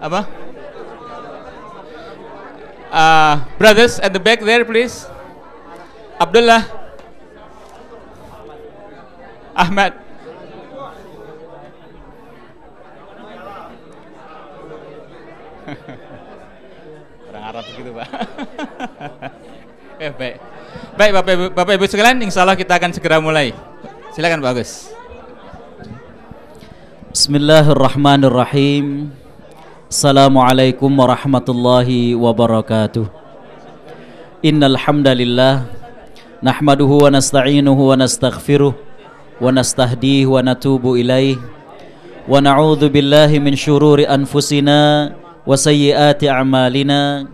Apa? Brothers at the back there, please. Abdullah, Ahmad. Orang Arab gitu, Pak. Baik. Baik, Bapak Ibu sekalian, insya Allah kita akan segera mulai. Silakan Pak Agus. Bismillahirrahmanirrahim. Assalamualaikum warahmatullahi wabarakatuh. Innal hamdalillah nahmaduhu wa nasta'inuhu wa nastaghfiruh wa nastahdihi wa natubu ilaih wa na'udzu billahi min syururi anfusina wa sayyiati a'malina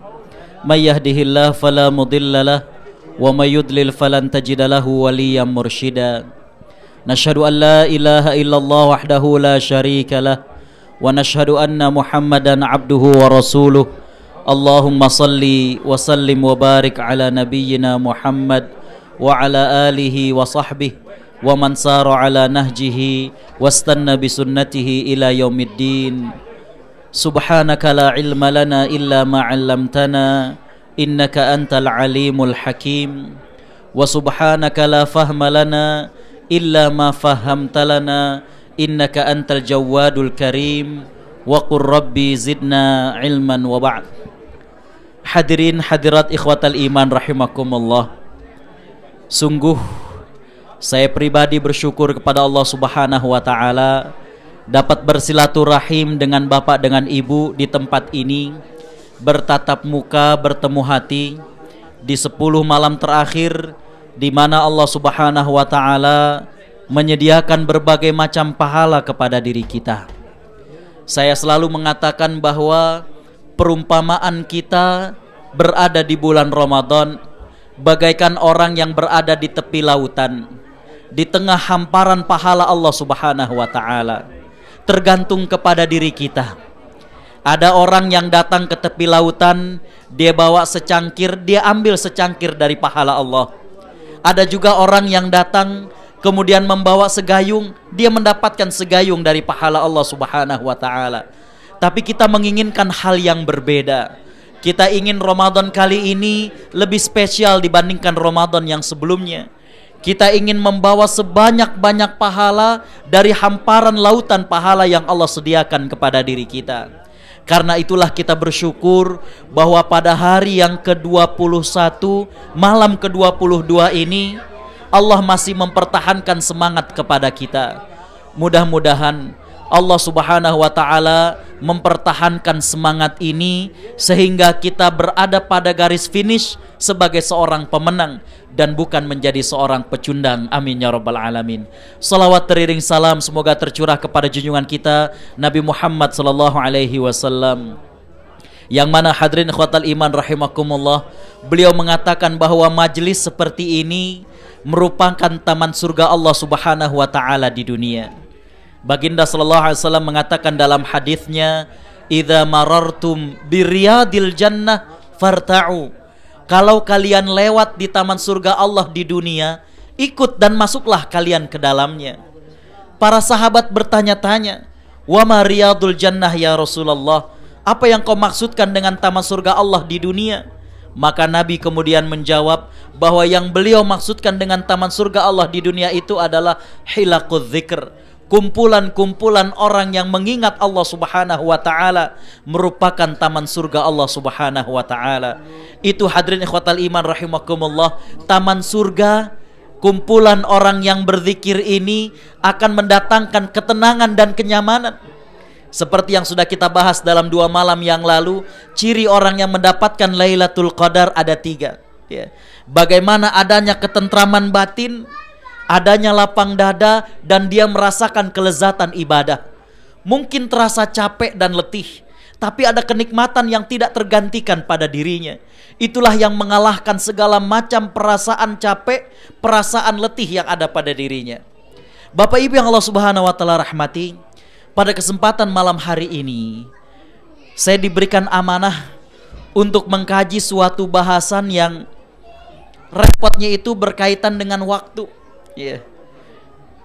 may yahdihillahu fala mudilla lahu wa may yudlil falan tajida lahu waliyyan mursyida. Nashhadu an la ilaha illallah wahdahu la syarika lah wa nashhadu anna Muhammadan abduhu wa rasuluh. Allahumma salli wa sallim wa barik ala nabiyyina Muhammad wa ala alihi wa sahbihi wa man sara ala nahjihi wastanna bi sunnatihi ila yaumiddin. Subhanaka la ilma lana illa ma 'allamtana innaka antal alimul hakim wa subhanaka la fahma lana illa ma fahamta lana innaka antal jawadul karim wa qur rabbi zidna ilman wa ba'd. Hadirin hadirat ikhwatal iman rahimakumullah. Sungguh saya pribadi bersyukur kepada Allah Subhanahu wa taala dapat bersilaturahim dengan Bapak dengan Ibu di tempat ini, bertatap muka, bertemu hati di 10 malam terakhir di mana Allah Subhanahu wa taala menyediakan berbagai macam pahala kepada diri kita. Saya selalu mengatakan bahwa perumpamaan kita berada di bulan Ramadan bagaikan orang yang berada di tepi lautan, di tengah hamparan pahala Allah Subhanahu wa taala. Tergantung kepada diri kita. Ada orang yang datang ke tepi lautan, dia bawa secangkir, dia ambil secangkir dari pahala Allah. Ada juga orang yang datang kemudian membawa segayung, dia mendapatkan segayung dari pahala Allah Subhanahu wa taala. Tapi kita menginginkan hal yang berbeda. Kita ingin Ramadan kali ini lebih spesial dibandingkan Ramadan yang sebelumnya. Kita ingin membawa sebanyak-banyak pahala dari hamparan lautan pahala yang Allah sediakan kepada diri kita. Karena itulah kita bersyukur bahwa pada hari yang ke-21, malam ke-22 ini, Allah masih mempertahankan semangat kepada kita. Mudah-mudahan Allah Subhanahu wa taala mempertahankan semangat ini sehingga kita berada pada garis finish sebagai seorang pemenang dan bukan menjadi seorang pecundang. Amin ya rabbal alamin. Salawat teriring salam semoga tercurah kepada junjungan kita Nabi Muhammad sallallahu alaihi wasallam. Yang mana hadirin ikhwatal iman rahimakumullah, beliau mengatakan bahwa majlis seperti ini merupakan taman surga Allah Subhanahu wa taala di dunia. Baginda sallallahu alaihi wasallam mengatakan dalam hadisnya, "Idza marartum biriyadil jannah farta'u." Kalau kalian lewat di taman surga Allah di dunia, ikut dan masuklah kalian ke dalamnya. Para sahabat bertanya-tanya, "Wa ma riyadul jannah ya Rasulullah?" Apa yang kau maksudkan dengan taman surga Allah di dunia? Maka Nabi kemudian menjawab bahwa yang beliau maksudkan dengan taman surga Allah di dunia itu adalah hilaqudz dzikr, kumpulan-kumpulan orang yang mengingat Allah Subhanahu wa taala merupakan taman surga Allah Subhanahu wa taala. Itu hadirin ikhwatal iman rahimakumullah, taman surga, kumpulan orang yang berzikir ini akan mendatangkan ketenangan dan kenyamanan. Seperti yang sudah kita bahas dalam 2 malam yang lalu, ciri orang yang mendapatkan Lailatul Qadar ada 3 ya. Bagaimana adanya ketentraman batin, adanya lapang dada, dan dia merasakan kelezatan ibadah. Mungkin terasa capek dan letih, tapi ada kenikmatan yang tidak tergantikan pada dirinya. Itulah yang mengalahkan segala macam perasaan capek, perasaan letih yang ada pada dirinya. Bapak Ibu yang Allah Subhanahu wa taala rahmati, pada kesempatan malam hari ini saya diberikan amanah untuk mengkaji suatu bahasan yang repotnya itu berkaitan dengan waktu.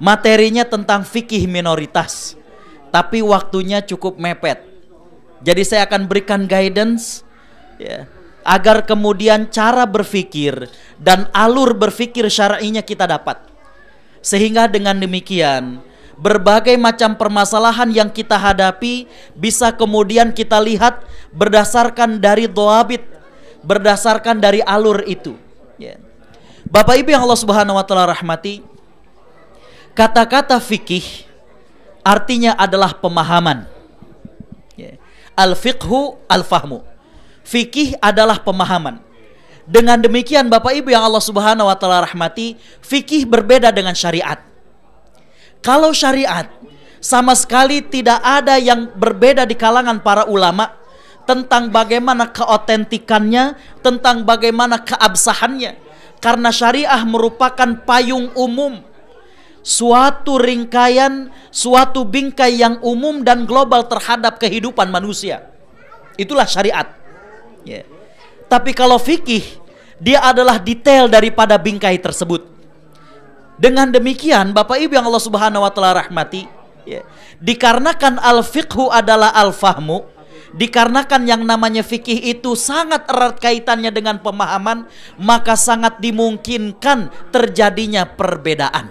Materinya tentang fikih minoritas, tapi waktunya cukup mepet. Jadi saya akan berikan guidance ya, agar kemudian cara berpikir dan alur berpikir syar'inya kita dapat. Sehingga dengan demikian berbagai macam permasalahan yang kita hadapi bisa kemudian kita lihat berdasarkan dari dhawabit, berdasarkan dari alur itu ya. Bapak Ibu yang Allah Subhanahu wa taala rahmati, kata-kata fikih artinya adalah pemahaman ya. Al-fiqhu al-fahmu. Fikih adalah pemahaman. Dengan demikian Bapak Ibu yang Allah Subhanahu wa taala rahmati, fikih berbeda dengan syariat. Kalau syariat sama sekali tidak ada yang berbeda di kalangan para ulama tentang bagaimana keotentikannya, tentang bagaimana keabsahannya. Karena syariah merupakan payung umum, suatu rangkaian, suatu bingkai yang umum dan global terhadap kehidupan manusia. Itulah syariat. Yeah. Tapi kalau fikih, dia adalah detail daripada bingkai tersebut. Dengan demikian Bapak Ibu yang Allah Subhanahu wa taala rahmati ya, dikarenakan al-fiqhu adalah al-fahmu, dikarenakan yang namanya fikih itu sangat erat kaitannya dengan pemahaman, maka sangat dimungkinkan terjadinya perbedaan.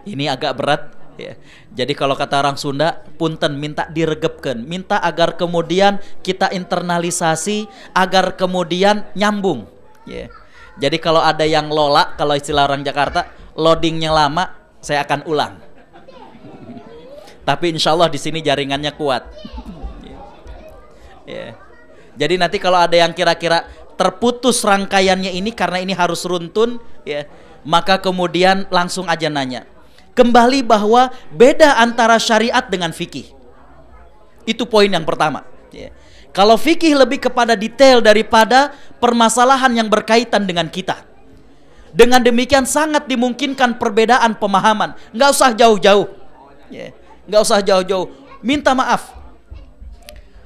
Ini agak berat ya. Jadi kalau kata orang Sunda, punten minta diregepkan, minta agar kemudian kita internalisasi, agar kemudian nyambung ya. Jadi kalau ada yang lola, kalau istilah orang Jakarta, loadingnya lama, saya akan ulang. Tapi insya Allah di sini jaringannya kuat. Ya. Jadi nanti kalau ada yang kira-kira terputus rangkaiannya ini karena ini harus runtun, ya, maka kemudian langsung aja nanya. Kembali bahwa beda antara syariat dengan fikih. Itu poin yang pertama. Ya. Kalau fikih lebih kepada detail daripada permasalahan yang berkaitan dengan kita. Dengan demikian sangat dimungkinkan perbedaan pemahaman. Nggak usah jauh-jauh. Yeah. Nggak usah jauh-jauh. Minta maaf.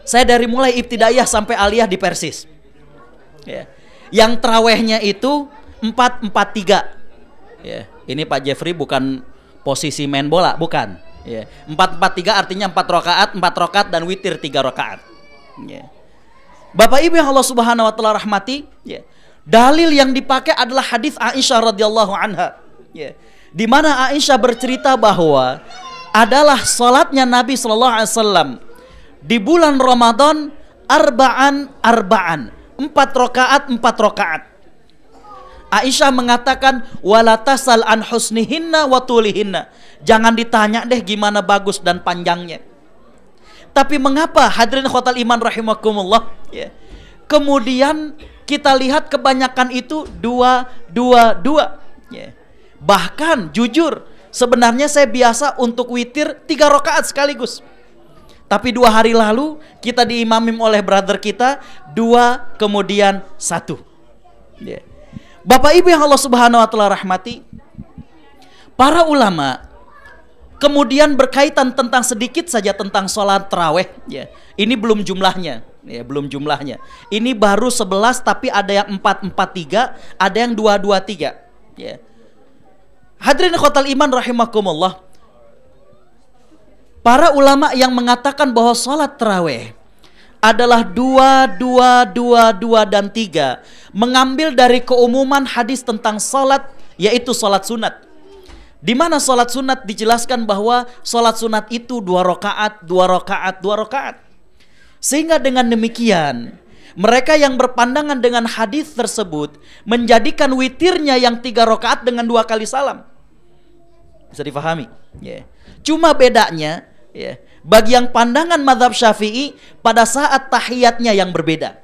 Saya dari mulai ibtidaiyah sampai aliyah di Persis. Yeah. Yang terawihnya itu 4-4-3. Yeah. Ini Pak Jeffrey bukan posisi main bola, bukan. Yeah. 4-4-3 artinya 4 rakaat, 4 rakaat dan witir 3 rakaat. Ya. Bapak Ibu yang Allah Subhanahu wa taala rahmati, ya. Dalil yang dipakai adalah hadis Aisyah radhiyallahu anha, ya. Di mana Aisyah bercerita bahwa adalah salatnya Nabi sallallahu alaihi wasallam di bulan Ramadan arba'an, 4 rakaat 4 rakaat. Aisyah mengatakan wala tasal an husnihinna wa tulihinna. Jangan ditanya deh gimana bagus dan panjangnya. Tapi mengapa hadirin khotal iman rahimakumullah ya, kemudian kita lihat kebanyakan itu 2 ya. Bahkan jujur sebenarnya saya biasa untuk witir 3 rakaat sekaligus. Tapi 2 hari lalu kita diimamim oleh brother kita 2 kemudian 1 ya. Bapak Ibu yang Allah Subhanahu wa taala rahmati, para ulama kemudian berkaitan tentang sedikit saja tentang sholat taraweh ya. Ini belum jumlahnya ya, belum jumlahnya. Ini baru 11 tapi ada yang 4-4-3, ada yang 2-2-3 ya. Hadirin khotal iman rahimakumullah, para ulama yang mengatakan bahwa sholat taraweh adalah 2 dan 3 mengambil dari keumuman hadis tentang sholat, yaitu sholat sunat. Di mana sholat sunat dijelaskan bahwa sholat sunat itu 2 rakaat, 2 rakaat, 2 rakaat. Sehingga dengan demikian mereka yang berpandangan dengan hadis tersebut menjadikan witirnya yang 3 rakaat dengan 2 kali salam. Bisa difahami? Yeah. Cuma bedanya, yeah, bagi yang pandangan mazhab Syafi'i pada saat tahiyatnya yang berbeda.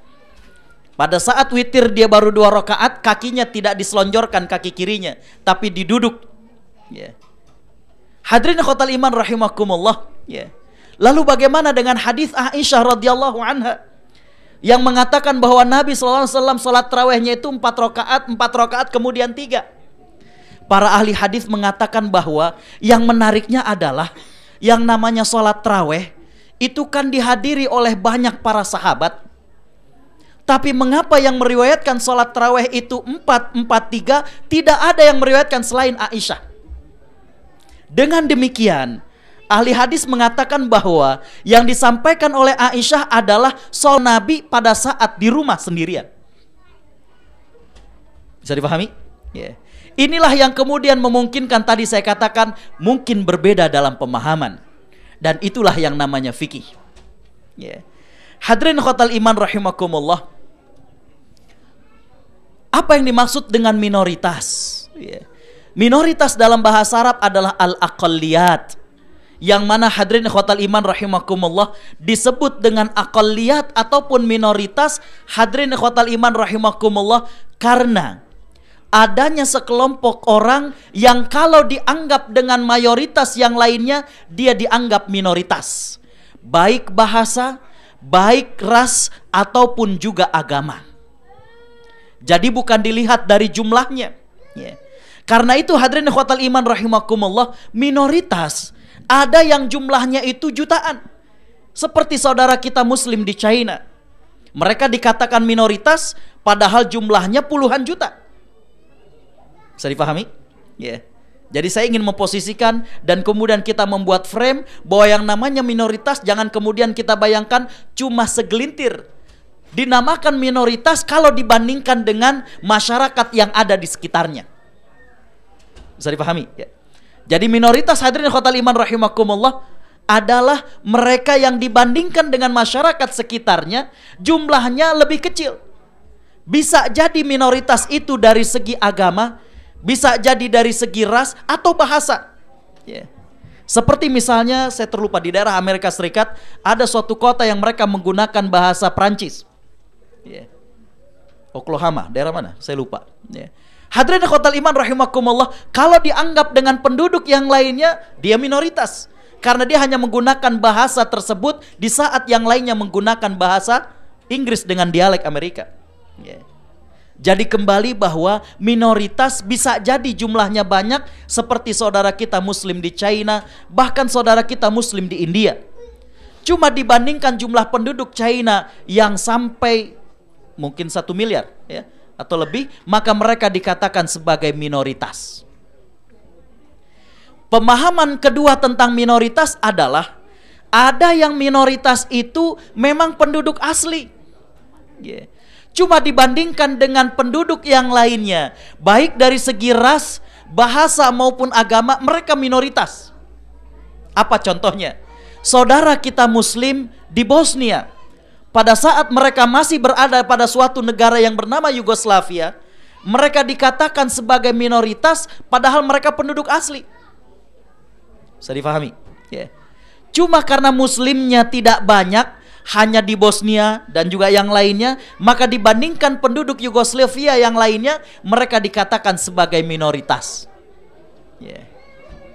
Pada saat witir dia baru 2 rakaat, kakinya tidak diselonjorkan kaki kirinya, tapi diduduk. Ya. Hadirin khotal iman rahimakumullah ya. Lalu bagaimana dengan hadis Aisyah radhiyallahu anha yang mengatakan bahwa Nabi sallallahu alaihi wasallam salat tarawihnya itu 4 rakaat kemudian 3. Para ahli hadis mengatakan bahwa yang menariknya adalah yang namanya salat tarawih itu kan dihadiri oleh banyak para sahabat. Tapi mengapa yang meriwayatkan salat tarawih itu 4-4-3 tidak ada yang meriwayatkan selain Aisyah? Dengan demikian, Ahli hadis mengatakan bahwa yang disampaikan oleh Aisyah adalah soal Nabi pada saat di rumah sendirian. Bisa dipahami? Yeah. Inilah yang kemudian memungkinkan tadi saya katakan mungkin berbeda dalam pemahaman. Dan itulah yang namanya fikih. Yeah. Hadirin khotal iman rahimakumullah. Apa yang dimaksud dengan minoritas? Yeah. Minoritas dalam bahasa Arab adalah al-aqalliyat. Yang mana hadirin khotal iman rahimakumullah disebut dengan aqalliyat ataupun minoritas, hadirin khotal iman rahimakumullah, karena adanya sekelompok orang yang kalau dianggap dengan mayoritas yang lainnya, dia dianggap minoritas. Baik bahasa, baik ras, ataupun juga agama. Jadi bukan dilihat dari jumlahnya. Yeah. Karena itu hadirin khotal iman rahimakumullah, minoritas ada yang jumlahnya itu jutaan. Seperti saudara kita muslim di China. Mereka dikatakan minoritas padahal jumlahnya puluhan juta. Bisa dipahami? Ya. Jadi saya ingin memposisikan dan kemudian kita membuat frame bahwa yang namanya minoritas jangan kemudian kita bayangkan cuma segelintir. Dinamakan minoritas kalau dibandingkan dengan masyarakat yang ada di sekitarnya. Bisa dipahami? Ya. Jadi minoritas hadirin khotal iman rahimakumullah adalah mereka yang dibandingkan dengan masyarakat sekitarnya jumlahnya lebih kecil. Bisa jadi minoritas itu dari segi agama, bisa jadi dari segi ras atau bahasa. Yeah. Seperti misalnya saya terlupa di daerah Amerika Serikat ada suatu kota yang mereka menggunakan bahasa Prancis. Yeah. Oklahoma, daerah mana? Saya lupa. Yeah. Hadirin khotal iman rahimakumullah, kalau dianggap dengan penduduk yang lainnya, dia minoritas. Karena dia hanya menggunakan bahasa tersebut di saat yang lainnya menggunakan bahasa Inggris dengan dialek Amerika. Yeah. Jadi kembali bahwa minoritas bisa jadi jumlahnya banyak seperti saudara kita muslim di China, bahkan saudara kita muslim di India. Cuma dibandingkan jumlah penduduk China yang sampai mungkin 1 miliar ya, atau lebih, maka mereka dikatakan sebagai minoritas. Pemahaman kedua tentang minoritas adalah ada yang minoritas itu memang penduduk asli. Yeah. Cuma dibandingkan dengan penduduk yang lainnya, baik dari segi ras, bahasa maupun agama, mereka minoritas. Apa contohnya? Saudara kita muslim di Bosnia, pada saat mereka masih berada pada suatu negara yang bernama Yugoslavia, mereka dikatakan sebagai minoritas padahal mereka penduduk asli. Bisa difahami? Yeah. Cuma karena muslimnya tidak banyak, hanya di Bosnia dan juga yang lainnya, maka dibandingkan penduduk Yugoslavia yang lainnya, mereka dikatakan sebagai minoritas. Yeah.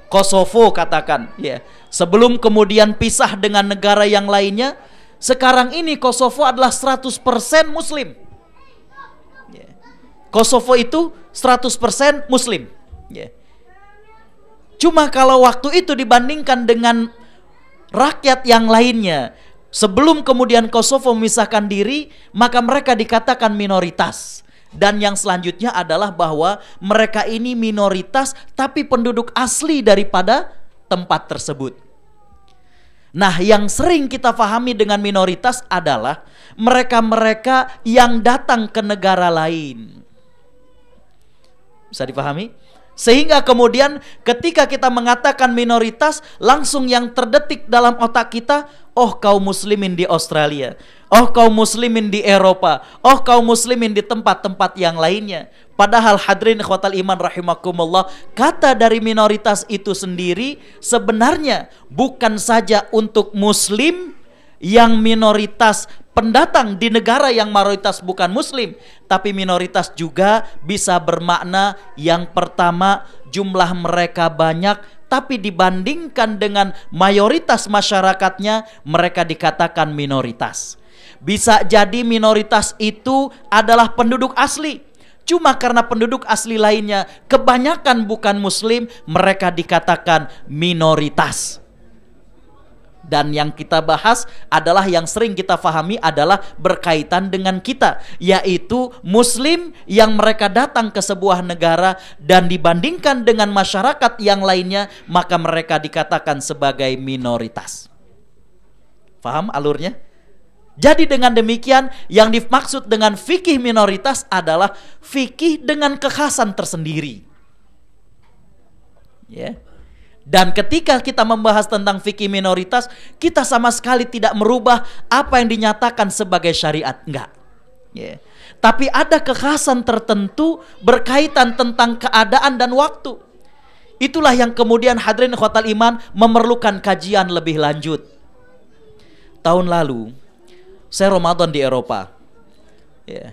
Kosovo katakan, yeah. Sebelum kemudian pisah dengan negara yang lainnya, sekarang ini Kosovo adalah 100% muslim. Yeah. Kosovo itu 100% muslim. Yeah. Cuma kalau waktu itu dibandingkan dengan rakyat yang lainnya, sebelum kemudian Kosovo memisahkan diri, maka mereka dikatakan minoritas. Dan yang selanjutnya adalah bahwa mereka ini minoritas tapi penduduk asli daripada tempat tersebut. Nah, yang sering kita pahami dengan minoritas adalah mereka-mereka yang datang ke negara lain. Bisa dipahami? Sehingga kemudian ketika kita mengatakan minoritas, langsung yang terdetik dalam otak kita, oh kaum muslimin di Australia, oh kaum muslimin di Eropa, oh kaum muslimin di tempat-tempat yang lainnya. Padahal hadirin ikhwatal iman rahimakumullah, kata dari minoritas itu sendiri sebenarnya bukan saja untuk muslim yang minoritas pendatang di negara yang mayoritas bukan muslim, tapi minoritas juga bisa bermakna yang pertama jumlah mereka banyak, tapi dibandingkan dengan mayoritas masyarakatnya mereka dikatakan minoritas. Bisa jadi minoritas itu adalah penduduk asli, cuma karena penduduk asli lainnya kebanyakan bukan muslim, mereka dikatakan minoritas. Dan yang kita bahas adalah yang sering kita fahami adalah berkaitan dengan kita, yaitu muslim yang mereka datang ke sebuah negara dan dibandingkan dengan masyarakat yang lainnya, maka mereka dikatakan sebagai minoritas. Faham alurnya? Jadi dengan demikian, yang dimaksud dengan fikih minoritas adalah fikih dengan kekhasan tersendiri. Ya. Dan ketika kita membahas tentang fikih minoritas, kita sama sekali tidak merubah apa yang dinyatakan sebagai syariat, enggak. Ya. Tapi ada kekhasan tertentu berkaitan tentang keadaan dan waktu. Itulah yang kemudian hadirin ikhwatal iman memerlukan kajian lebih lanjut. Tahun lalu saya Ramadan di Eropa, ya.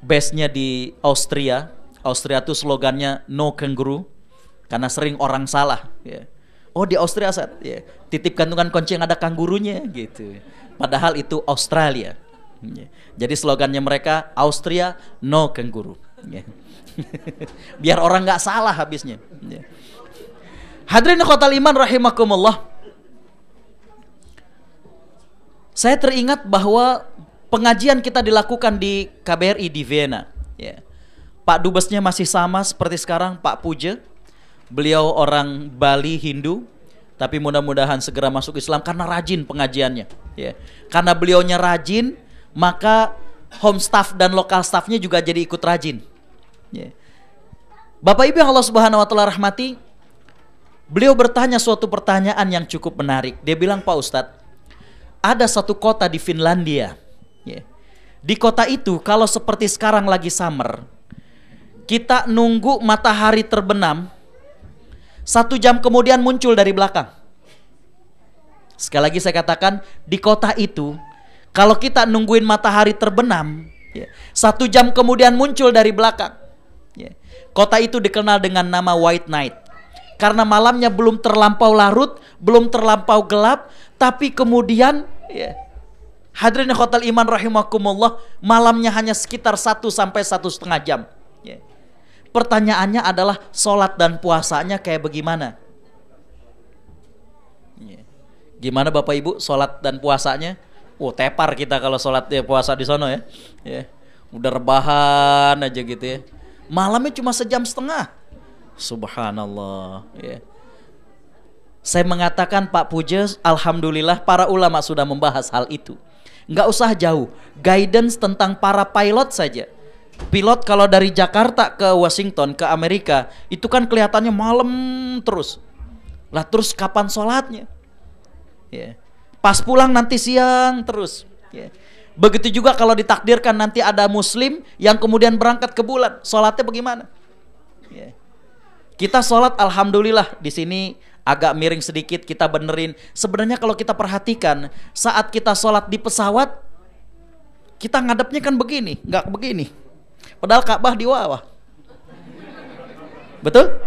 Base-nya di Austria. Austria itu slogannya no kangaroo, karena sering orang salah, ya. Oh di Austria Ustaz, ya. Titip gantungan kunci yang ada kangurunya gitu. Padahal itu Australia, ya. Jadi slogannya mereka Austria no kangaroo, ya. Biar orang nggak salah habisnya, ya. Hadirin ikhwatal iman rahimakumullah. Saya teringat bahwa pengajian kita dilakukan di KBRI di Vienna, ya. Pak Dubesnya masih sama seperti sekarang, Pak Puja. Beliau orang Bali Hindu, tapi mudah-mudahan segera masuk Islam karena rajin pengajiannya, ya. Karena beliaunya rajin, maka home staff dan lokal staffnya juga jadi ikut rajin, ya. Bapak Ibu yang Allah Subhanahu wa taala rahmati, beliau bertanya suatu pertanyaan yang cukup menarik. Dia bilang, Pak Ustadz, ada satu kota di Finlandia, ya. Di kota itu kalau seperti sekarang lagi summer, kita nunggu matahari terbenam, 1 jam kemudian muncul dari belakang. Sekali lagi saya katakan, di kota itu kalau kita nungguin matahari terbenam, ya, 1 jam kemudian muncul dari belakang, ya. Kota itu dikenal dengan nama White Night, karena malamnya belum terlampau larut, belum terlampau gelap, tapi kemudian, ya, hadirin khotal iman rahimakumullah, malamnya hanya sekitar 1 sampai 1,5 jam, ya. Pertanyaannya adalah sholat dan puasanya kayak bagaimana? Ya. Gimana Bapak Ibu sholat dan puasanya? Oh, tepar kita kalau sholat ya puasa di sono, ya. Ya. Udah rebahan aja gitu, ya. Malamnya cuma 1,5 jam. Subhanallah, ya. Saya mengatakan Pak Puja, alhamdulillah para ulama sudah membahas hal itu. Nggak usah jauh, guidance tentang para pilot saja. Pilot kalau dari Jakarta ke Washington, ke Amerika, itu kan kelihatannya malam terus. Lah terus kapan sholatnya? Ya. Pas pulang nanti siang terus, ya. Begitu juga kalau ditakdirkan nanti ada muslim yang kemudian berangkat ke bulan, sholatnya bagaimana? Ya. Kita sholat alhamdulillah di sini agak miring sedikit, kita benerin. Sebenarnya kalau kita perhatikan, saat kita sholat di pesawat, kita ngadepnya kan begini, nggak begini. Padahal Ka'bah di bawah. Betul?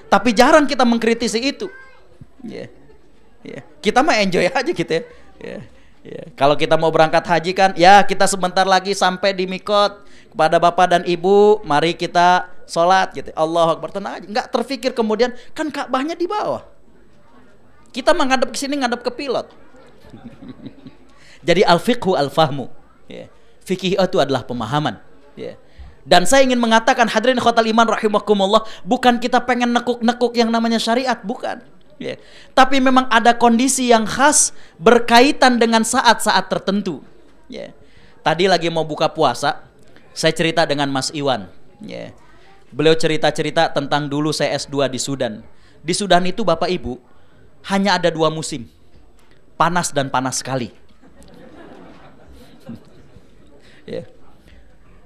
Tapi jarang kita mengkritisi itu. Yeah. Yeah. Kita mah enjoy aja gitu, ya. Yeah. Yeah. Kalau kita mau berangkat haji kan, ya kita sebentar lagi sampai di mikot. Kepada Bapak dan Ibu, mari kita sholat gitu. Allahu Akbar, tenang aja. Nggak terfikir kemudian kan Ka'bahnya di bawah. Kita menghadap ke sini, ngadap ke pilot. Jadi al-fiqhu al-fahmu. Yeah. Fikih itu adalah pemahaman, ya. Dan saya ingin mengatakan hadirin khotal iman rahimakumullah, bukan kita pengen nekuk-nekuk yang namanya syariat, bukan, ya. Tapi memang ada kondisi yang khas berkaitan dengan saat-saat tertentu, ya. Tadi lagi mau buka puasa, saya cerita dengan Mas Iwan, ya. Beliau cerita-cerita tentang dulu saya S2 di Sudan. Di Sudan itu Bapak Ibu hanya ada 2 musim, panas dan panas sekali. Ya.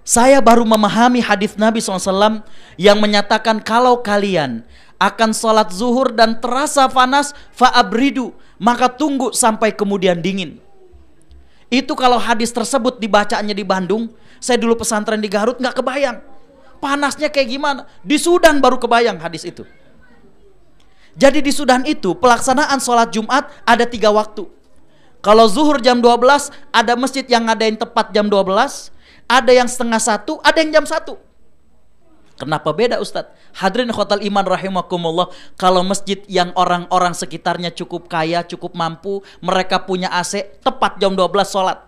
Saya baru memahami hadis Nabi SAW yang menyatakan kalau kalian akan sholat zuhur dan terasa panas, fa'abridu, maka tunggu sampai kemudian dingin. Itu kalau hadis tersebut dibacanya di Bandung, saya dulu pesantren di Garut nggak kebayang panasnya kayak gimana. Di Sudan baru kebayang hadis itu. Jadi di Sudan itu pelaksanaan sholat Jumat ada 3 waktu. Kalau zuhur jam 12, ada masjid yang ngadain tepat jam 12, ada yang setengah 1, ada yang jam 1. Kenapa beda Ustadz? Hadirin khotal iman rahimakumullah, kalau masjid yang orang-orang sekitarnya cukup kaya, cukup mampu, mereka punya AC, tepat jam 12 sholat.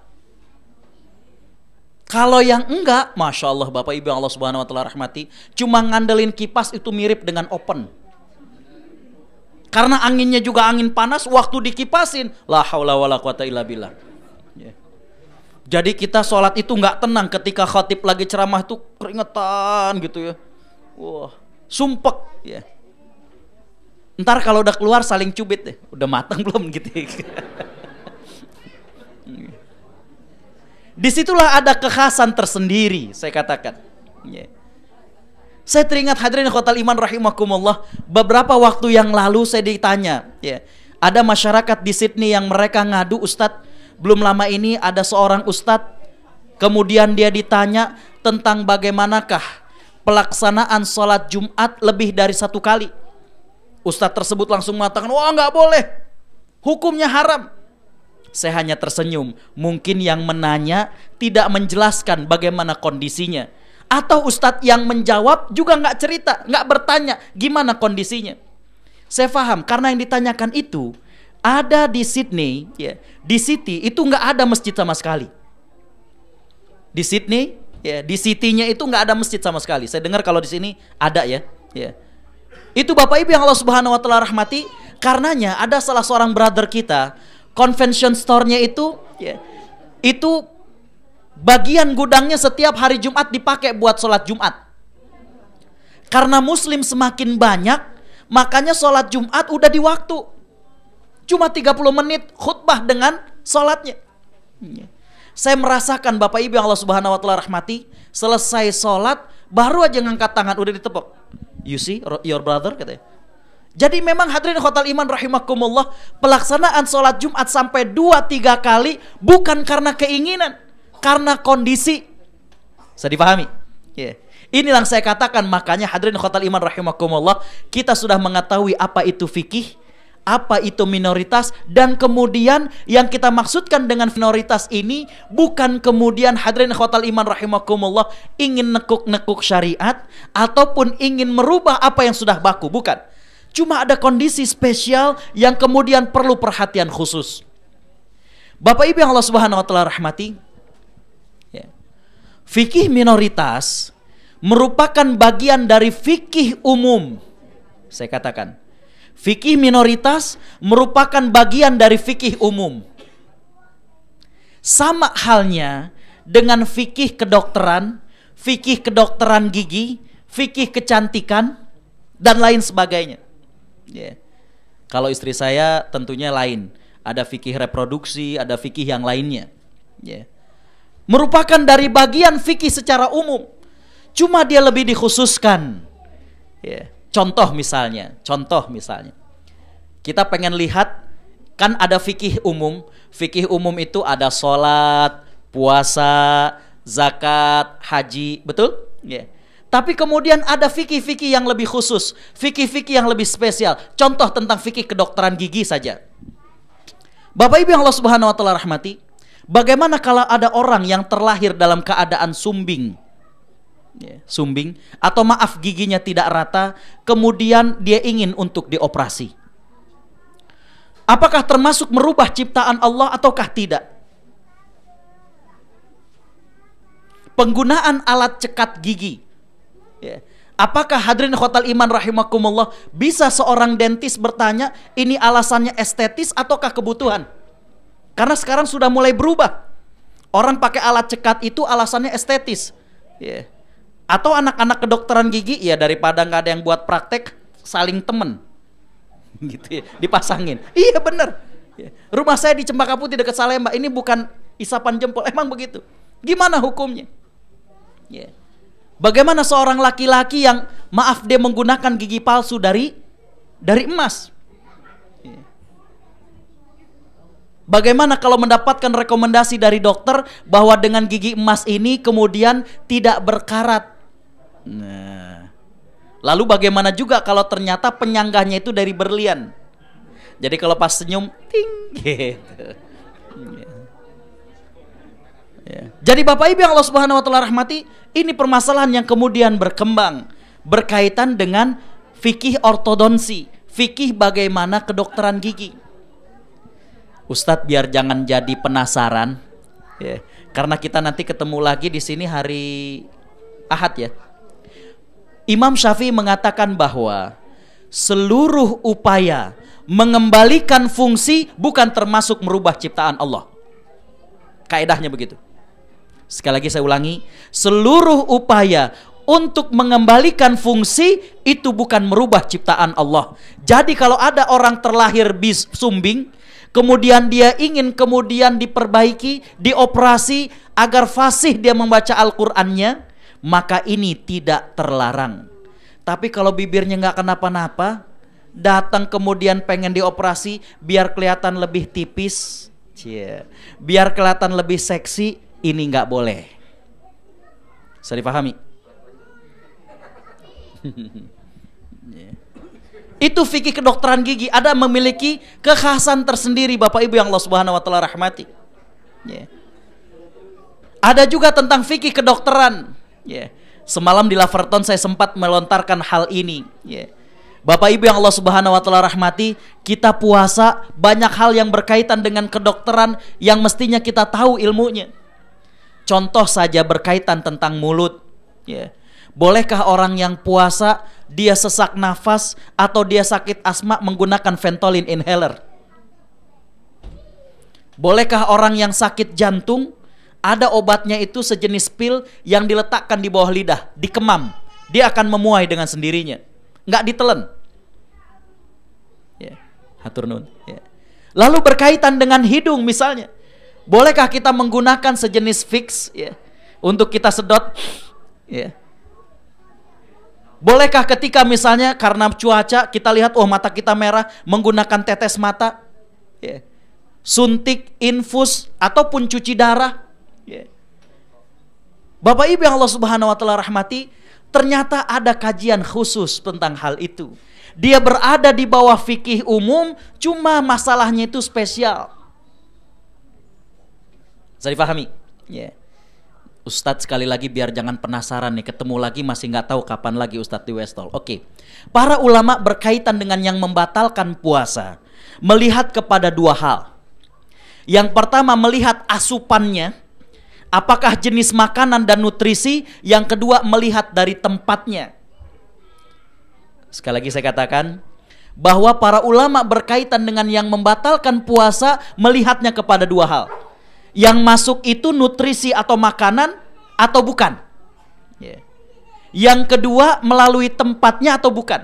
Kalau yang enggak, Masya Allah Bapak Ibu yang Allah Subhanahu Wa Ta'ala rahmati, cuma ngandelin kipas itu mirip dengan open. Karena anginnya juga angin panas, waktu dikipasin, la haula wala quwata illa billah. Jadi kita sholat itu nggak tenang ketika khatib lagi ceramah itu keringetan gitu ya. Wah, sumpek ya. Ntar kalau udah keluar saling cubit deh. Udah matang belum gitu. Disitulah ada kekhasan tersendiri, saya katakan. Saya teringat hadirin khotal iman rahimakumullah, beberapa waktu yang lalu saya ditanya, ya, ada masyarakat di Sydney yang mereka ngadu, Ustadz, belum lama ini ada seorang ustadz, kemudian dia ditanya tentang bagaimanakah pelaksanaan sholat Jumat lebih dari 1 kali. Ustadz tersebut langsung mengatakan, wah nggak boleh, hukumnya haram. Saya hanya tersenyum, mungkin yang menanya tidak menjelaskan bagaimana kondisinya. Atau ustadz yang menjawab juga nggak cerita, nggak bertanya gimana kondisinya. Saya paham, karena yang ditanyakan itu ada di Sydney, ya, di City itu nggak ada masjid sama sekali. Di Sydney, ya, di City-nya itu nggak ada masjid sama sekali. Saya dengar kalau di sini ada ya. Itu Bapak Ibu yang Allah Subhanahu Wa Ta'ala rahmati, karenanya ada salah seorang brother kita, convention store-nya itu, ya, itu bagian gudangnya setiap hari Jumat dipakai buat sholat Jumat. Karena Muslim semakin banyak, makanya sholat Jumat udah di waktu. Cuma 30 menit khutbah dengan sholatnya. Saya merasakan Bapak Ibu yang Allah Subhanahu Wa Ta'ala rahmati, selesai sholat baru aja ngangkat tangan udah ditepuk. You see your brother, katanya. Jadi memang hadirin khotal iman rahimakumullah, pelaksanaan sholat Jumat sampai 2-3 kali bukan karena keinginan, karena kondisi. Bisa dipahami? Inilah yang saya katakan, makanya hadirin khotal iman rahimakumullah, kita sudah mengetahui apa itu fikih, apa itu minoritas, dan kemudian yang kita maksudkan dengan minoritas ini bukan kemudian hadirin khotal iman rahimakumullah ingin nekuk-nekuk syariat ataupun ingin merubah apa yang sudah baku, bukan. Cuma ada kondisi spesial yang kemudian perlu perhatian khusus. Bapak Ibu yang Allah Subhanahu Wa Ta'ala rahmati, ya, fikih minoritas merupakan bagian dari fikih umum. Saya katakan, fikih minoritas merupakan bagian dari fikih umum. Sama halnya dengan fikih kedokteran gigi, fikih kecantikan, dan lain sebagainya. Kalau istri saya tentunya lain. Ada fikih reproduksi, ada fikih yang lainnya. Merupakan dari bagian fikih secara umum. Cuma dia lebih dikhususkan. Contoh misalnya, kita pengen lihat, kan ada fikih umum. Fikih umum itu ada sholat, puasa, zakat, haji, betul? Tapi kemudian ada fikih-fikih yang lebih khusus, fikih-fikih yang lebih spesial. Contoh tentang fikih kedokteran gigi saja. Bapak Ibu yang Allah Subhanahu Wa Ta'ala rahmati, bagaimana kalau ada orang yang terlahir dalam keadaan sumbing? Sumbing, atau maaf giginya tidak rata, kemudian dia ingin untuk dioperasi. Apakah termasuk merubah ciptaan Allah ataukah tidak? Penggunaan alat cekat gigi, apakah hadirin khotal iman rahimakumullah bisa seorang dentis bertanya ini alasannya estetis ataukah kebutuhan? Karena sekarang sudah mulai berubah. Orang pakai alat cekat itu alasannya estetis. Atau anak-anak kedokteran gigi, ya daripada nggak ada yang buat praktek, saling temen gitu ya, dipasangin. Iya bener. Rumah saya di Cempaka Putih dekat Salemba, ini bukan isapan jempol, emang begitu. Gimana hukumnya? Bagaimana seorang laki-laki yang maaf dia menggunakan gigi palsu dari emas? Bagaimana kalau mendapatkan rekomendasi dari dokter bahwa dengan gigi emas ini kemudian tidak berkarat? Nah, lalu bagaimana juga kalau ternyata penyangganya itu dari berlian? Jadi kalau pas senyum, ting, gitu. Jadi Bapak Ibu yang Allah Subhanahu Wa Ta'ala rahmati, ini permasalahan yang kemudian berkembang. berkaitan dengan fikih ortodonsi, fikih bagaimana kedokteran gigi. Ustadz biar jangan jadi penasaran, ya, karena kita nanti ketemu lagi di sini hari Ahad ya. Imam Syafi'i mengatakan bahwa seluruh upaya mengembalikan fungsi bukan termasuk merubah ciptaan Allah. Kaedahnya begitu. Sekali lagi saya ulangi, seluruh upaya untuk mengembalikan fungsi itu bukan merubah ciptaan Allah. Jadi kalau ada orang terlahir sumbing, kemudian dia ingin kemudian diperbaiki, dioperasi agar fasih dia membaca Al-Qur'annya, maka ini tidak terlarang. Tapi kalau bibirnya nggak kenapa-napa, datang kemudian pengen dioperasi biar kelihatan lebih tipis, biar kelihatan lebih seksi, ini nggak boleh. Bisa dipahami? Itu fikih kedokteran gigi, ada memiliki kekhasan tersendiri Bapak Ibu yang Allah Subhanahu wa taala rahmati. Ada juga tentang fikih kedokteran. Semalam di Laverton saya sempat melontarkan hal ini. Bapak Ibu yang Allah Subhanahu wa taala rahmati, kita puasa banyak hal yang berkaitan dengan kedokteran yang mestinya kita tahu ilmunya. Contoh saja berkaitan tentang mulut. Bolehkah orang yang puasa dia sesak nafas atau dia sakit asma menggunakan Ventolin inhaler? Bolehkah orang yang sakit jantung ada obatnya itu sejenis pil yang diletakkan di bawah lidah, dikemam, dia akan memuai dengan sendirinya, nggak ditelen. Hatur nun. Lalu berkaitan dengan hidung misalnya, bolehkah kita menggunakan sejenis Vicks untuk kita sedot? Bolehkah ketika misalnya karena cuaca kita lihat mata kita merah menggunakan tetes mata, suntik, infus ataupun cuci darah? Bapak Ibu yang Allah Subhanahu wa taala rahmati, ternyata ada kajian khusus tentang hal itu. Dia berada di bawah fikih umum, cuma masalahnya itu spesial. Bisa dipahami? Ustadz sekali lagi biar jangan penasaran nih, ketemu lagi masih nggak tahu kapan lagi Ustadz di Westall. Oke. Para ulama berkaitan dengan yang membatalkan puasa melihat kepada dua hal. Yang pertama melihat asupannya, apakah jenis makanan dan nutrisi. Yang kedua melihat dari tempatnya. Sekali lagi saya katakan bahwa para ulama berkaitan dengan yang membatalkan puasa melihatnya kepada dua hal. Yang masuk itu nutrisi atau makanan atau bukan. Yang kedua melalui tempatnya atau bukan.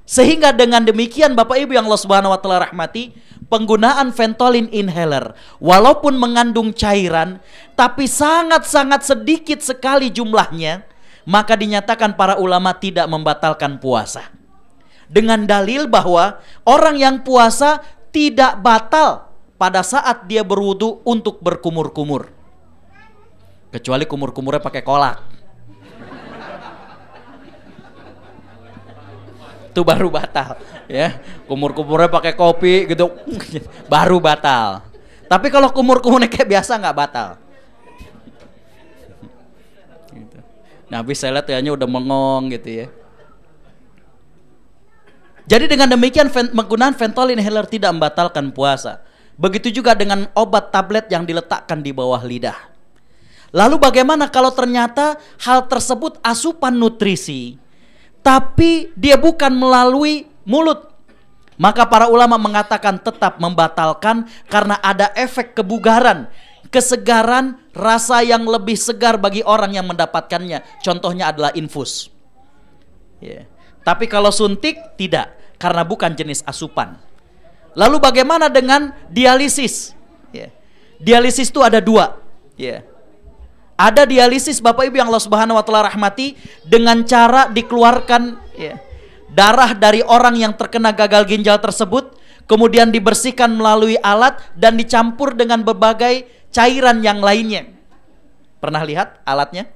Sehingga dengan demikian Bapak Ibu yang Allah Subhanahu wa taala rahmati, penggunaan Ventolin inhaler walaupun mengandung cairan tapi sangat-sangat sedikit sekali jumlahnya, maka dinyatakan para ulama tidak membatalkan puasa. Dengan dalil bahwa orang yang puasa tidak batal pada saat dia berwudu untuk berkumur-kumur, kecuali kumur-kumurnya pakai kolak, itu baru batal ya. Kumur-kumurnya pakai kopi gitu baru batal. Tapi kalau kumur-kumurnya kayak biasa nggak batal. Nah, habis saya lihat kayaknya udah mengong gitu ya. Jadi dengan demikian penggunaan Ventolin inhaler tidak membatalkan puasa. Begitu juga dengan obat tablet yang diletakkan di bawah lidah. Lalu bagaimana kalau ternyata hal tersebut asupan nutrisi, tapi dia bukan melalui mulut? Maka para ulama mengatakan tetap membatalkan karena ada efek kebugaran, kesegaran, rasa yang lebih segar bagi orang yang mendapatkannya. Contohnya adalah infus. Tapi kalau suntik tidak, karena bukan jenis asupan. Lalu bagaimana dengan dialisis? Dialisis itu ada dua. Ada dialisis Bapak Ibu yang Allah Subhanahu wa taala rahmati dengan cara dikeluarkan darah dari orang yang terkena gagal ginjal tersebut, kemudian dibersihkan melalui alat dan dicampur dengan berbagai cairan yang lainnya. Pernah lihat alatnya?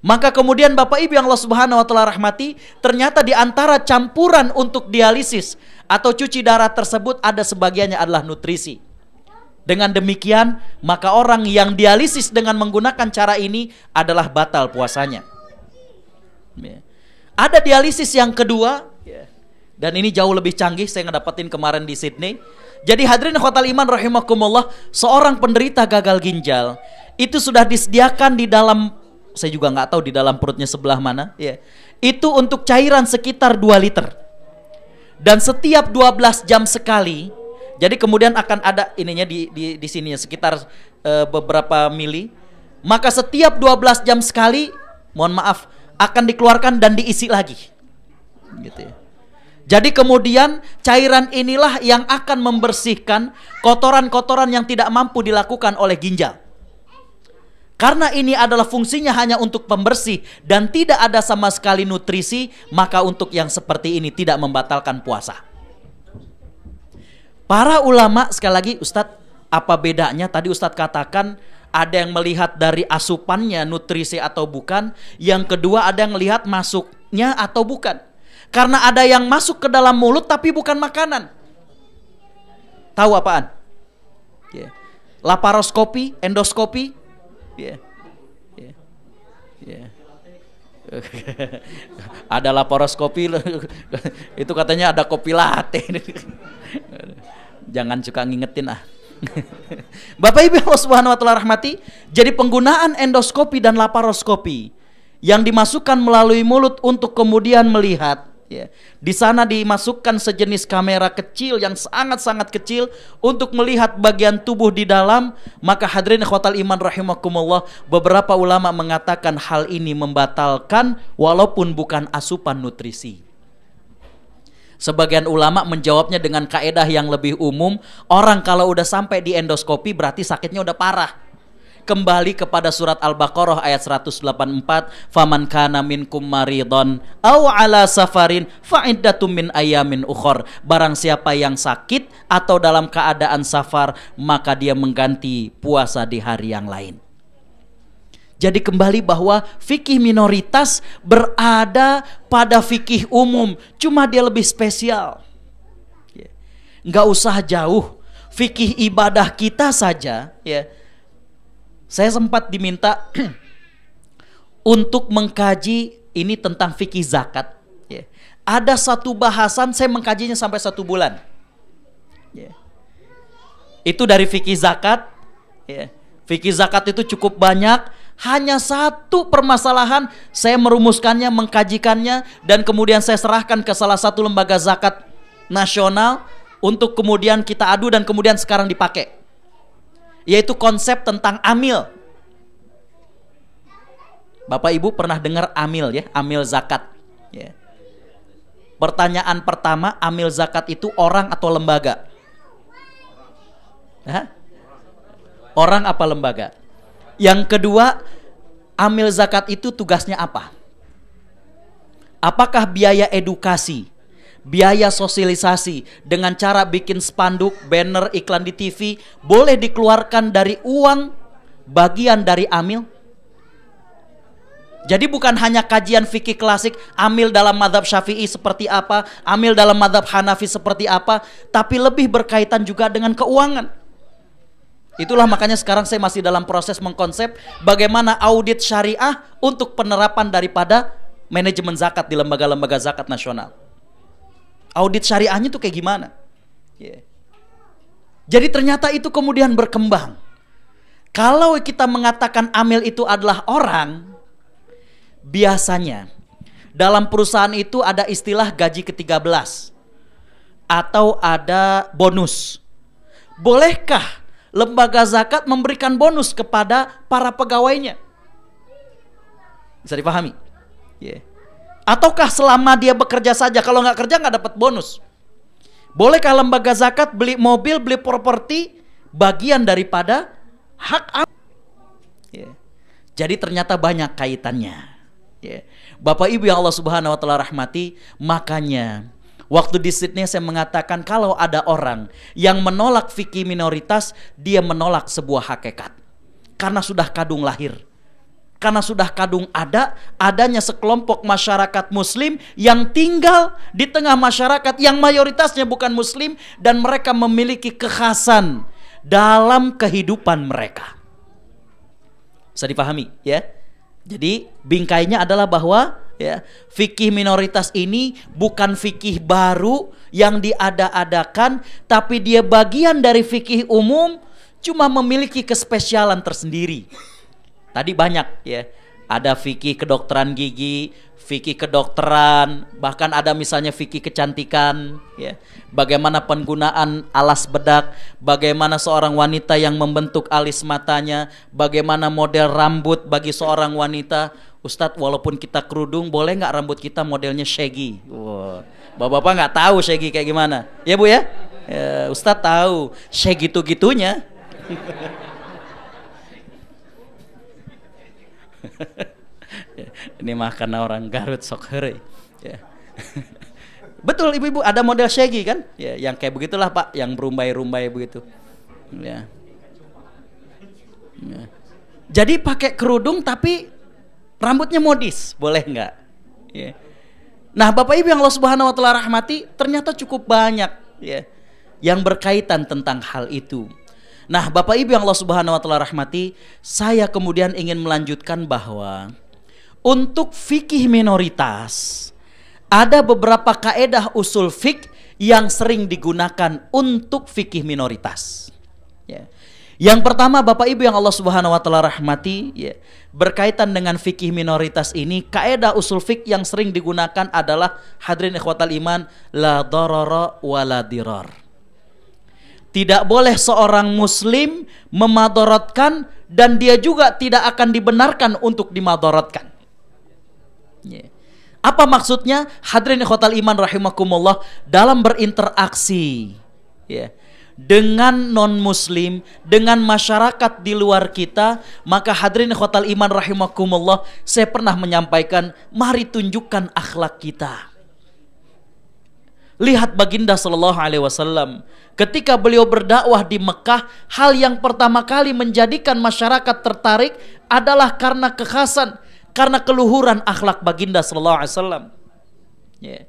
Maka kemudian Bapak Ibu yang Allah Subhanahu wa taala rahmati, ternyata di antara campuran untuk dialisis atau cuci darah tersebut ada sebagiannya adalah nutrisi. Dengan demikian, maka orang yang dialisis dengan menggunakan cara ini adalah batal puasanya. Ada dialisis yang kedua, dan ini jauh lebih canggih, saya ngedapetin kemarin di Sydney. Jadi hadirin khotal iman rahimakumullah, seorang penderita gagal ginjal itu sudah disediakan di dalam, saya juga nggak tahu di dalam perutnya sebelah mana, itu untuk cairan sekitar 2 liter. Dan setiap 12 jam sekali, jadi kemudian akan ada ininya di sini sekitar beberapa mili, maka setiap 12 jam sekali, mohon maaf, akan dikeluarkan dan diisi lagi, gitu ya. Jadi kemudian cairan inilah yang akan membersihkan kotoran-kotoran yang tidak mampu dilakukan oleh ginjal. Karena ini adalah fungsinya hanya untuk pembersih dan tidak ada sama sekali nutrisi, maka untuk yang seperti ini tidak membatalkan puasa. Para ulama, sekali lagi Ustadz, apa bedanya? Tadi Ustadz katakan ada yang melihat dari asupannya nutrisi atau bukan. Yang kedua ada yang melihat masuknya atau bukan. Karena ada yang masuk ke dalam mulut tapi bukan makanan. Tahu apaan? Laparoskopi, endoskopi. Ada laparoskopi, itu katanya ada kopi latte. Jangan suka ngingetin ah. Bapak Ibu Allah Subhanahu wa taala rahmati, jadi penggunaan endoskopi dan laparoskopi yang dimasukkan melalui mulut untuk kemudian melihat, di sana dimasukkan sejenis kamera kecil yang sangat-sangat kecil untuk melihat bagian tubuh di dalam. Maka hadirin ikhwatal iman rahimakumullah, beberapa ulama mengatakan hal ini membatalkan walaupun bukan asupan nutrisi. Sebagian ulama menjawabnya dengan kaedah yang lebih umum, orang kalau udah sampai di endoskopi berarti sakitnya udah parah. Kembali kepada surat Al-Baqarah ayat 184, faman kana minkum maridon aw ala safarin fa iddatum min ayamin ukhor. Barang siapa yang sakit atau dalam keadaan safar, maka dia mengganti puasa di hari yang lain. Jadi kembali bahwa fikih minoritas berada pada fikih umum, cuma dia lebih spesial. Nggak usah jauh, fikih ibadah kita saja, saya sempat diminta untuk mengkaji ini tentang fikih zakat. Ada satu bahasan saya mengkajinya sampai 1 bulan. Itu dari fikih zakat. Fikih zakat itu cukup banyak. Hanya satu permasalahan saya merumuskannya, mengkajikannya, dan kemudian saya serahkan ke salah satu lembaga zakat nasional untuk kemudian kita adu dan kemudian sekarang dipakai. Yaitu konsep tentang amil. Bapak Ibu pernah dengar amil ya, amil zakat. Pertanyaan pertama, amil zakat itu orang atau lembaga? Orang apa lembaga? Yang kedua, amil zakat itu tugasnya apa? Apakah biaya edukasi, biaya sosialisasi dengan cara bikin spanduk, banner, iklan di TV boleh dikeluarkan dari uang bagian dari amil? Jadi bukan hanya kajian fikih klasik, amil dalam mazhab Syafi'i seperti apa, amil dalam mazhab Hanafi seperti apa, tapi lebih berkaitan juga dengan keuangan. Itulah makanya sekarang saya masih dalam proses mengkonsep bagaimana audit syariah untuk penerapan daripada manajemen zakat di lembaga-lembaga zakat nasional. Audit syariahnya itu kayak gimana? Jadi ternyata itu kemudian berkembang. Kalau kita mengatakan amil itu adalah orang, biasanya dalam perusahaan itu ada istilah gaji ke-13 atau ada bonus. Bolehkah lembaga zakat memberikan bonus kepada para pegawainya? Bisa dipahami? Ataukah selama dia bekerja saja, kalau nggak kerja nggak dapat bonus? Bolehkah lembaga zakat beli mobil, beli properti bagian daripada hak? Jadi ternyata banyak kaitannya. Bapak Ibu yang Allah Subhanahu wa taala rahmati, makanya waktu di Sydney saya mengatakan kalau ada orang yang menolak fikih minoritas, dia menolak sebuah hakikat. Karena sudah kadung lahir. Karena sudah kadung adanya sekelompok masyarakat muslim yang tinggal di tengah masyarakat yang mayoritasnya bukan muslim, dan mereka memiliki kekhasan dalam kehidupan mereka. Bisa dipahami ya? Jadi bingkainya adalah bahwa ya, fikih minoritas ini bukan fikih baru yang diada-adakan, tapi dia bagian dari fikih umum, cuma memiliki kespesialan tersendiri. Tadi banyak ya, ada fikih kedokteran gigi, fikih kedokteran, bahkan ada misalnya fikih kecantikan, ya. Bagaimana penggunaan alas bedak, bagaimana seorang wanita yang membentuk alis matanya, bagaimana model rambut bagi seorang wanita. Ustadz, walaupun kita kerudung, boleh nggak rambut kita modelnya shaggy? Wow. Bapak-bapak nggak tahu shaggy kayak gimana, ya Bu ya? Ya, Ustadz tahu shaggy gitu-gitunya. Ini mah karena orang Garut sok heureuy. Ya. Betul ibu-ibu, ada model shaggy kan? Ya, yang kayak begitulah Pak, yang berumbai-rumbai begitu. Ya. Ya. Jadi pakai kerudung tapi rambutnya modis, boleh nggak? Ya. Nah, Bapak Ibu yang Allah Subhanahu Wa Taala rahmati, ternyata cukup banyak ya yang berkaitan tentang hal itu. Nah, Bapak Ibu yang Allah Subhanahu Wa Taala rahmati, saya kemudian ingin melanjutkan bahwa untuk fikih minoritas ada beberapa kaedah usul fikih yang sering digunakan untuk fikih minoritas. Ya. Yang pertama, Bapak Ibu yang Allah Subhanahu Wa Taala rahmati, ya, berkaitan dengan fikih minoritas ini, kaedah usul fikih yang sering digunakan adalah hadirin ikhwatal iman, la darara wa la dirar. Tidak boleh seorang muslim memadaratkan dan dia juga tidak akan dibenarkan untuk dimadaratkan. Ya. Apa maksudnya? Hadirin ikhwatal iman rahimakumullah, dalam berinteraksi ya dengan non-muslim, dengan masyarakat di luar kita, maka hadirin ikhwatal iman rahimakumullah, saya pernah menyampaikan, mari tunjukkan akhlak kita. Lihat baginda sallallahu alaihi wasallam, ketika beliau berdakwah di Mekah, hal yang pertama kali menjadikan masyarakat tertarik adalah karena kekhasan, karena keluhuran akhlak baginda sallallahu alaihi wasallam. Yeah.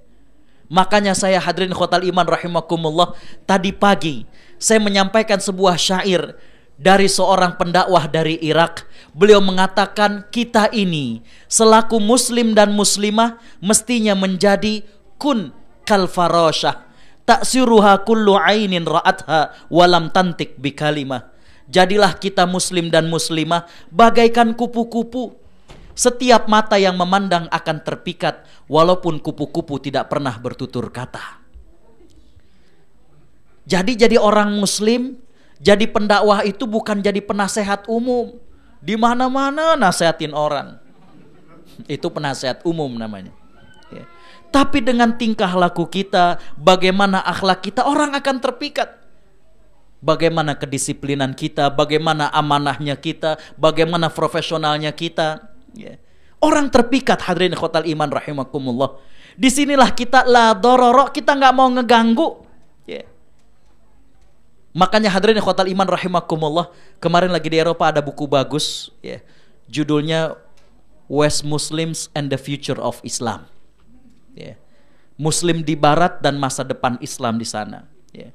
Makanya saya hadirin khotal iman rahimakumullah, tadi pagi saya menyampaikan sebuah syair dari seorang pendakwah dari Irak. Beliau mengatakan, kita ini selaku muslim dan muslimah mestinya menjadi kun kal farasyah taksiruha kullu ainin ra'atha walam tantik bikalimah. Jadilah kita muslim dan muslimah bagaikan kupu-kupu. Setiap mata yang memandang akan terpikat, walaupun kupu-kupu tidak pernah bertutur kata. Jadi orang muslim, jadi pendakwah itu bukan jadi penasehat umum. Di mana-mana nasehatin orang. Itu penasehat umum namanya. Ya. Tapi dengan tingkah laku kita, bagaimana akhlak kita, orang akan terpikat. Bagaimana kedisiplinan kita, bagaimana amanahnya kita, bagaimana profesionalnya kita. Ya. Orang terpikat, hadirin khotal iman rahimakumullah. Disinilah kita la dororo, kita nggak mau ngeganggu. Ya. Makanya hadirin khotal iman rahimakumullah, kemarin lagi di Eropa ada buku bagus, ya. Judulnya West Muslims and the Future of Islam. Ya. Muslim di Barat dan masa depan Islam di sana. Ya.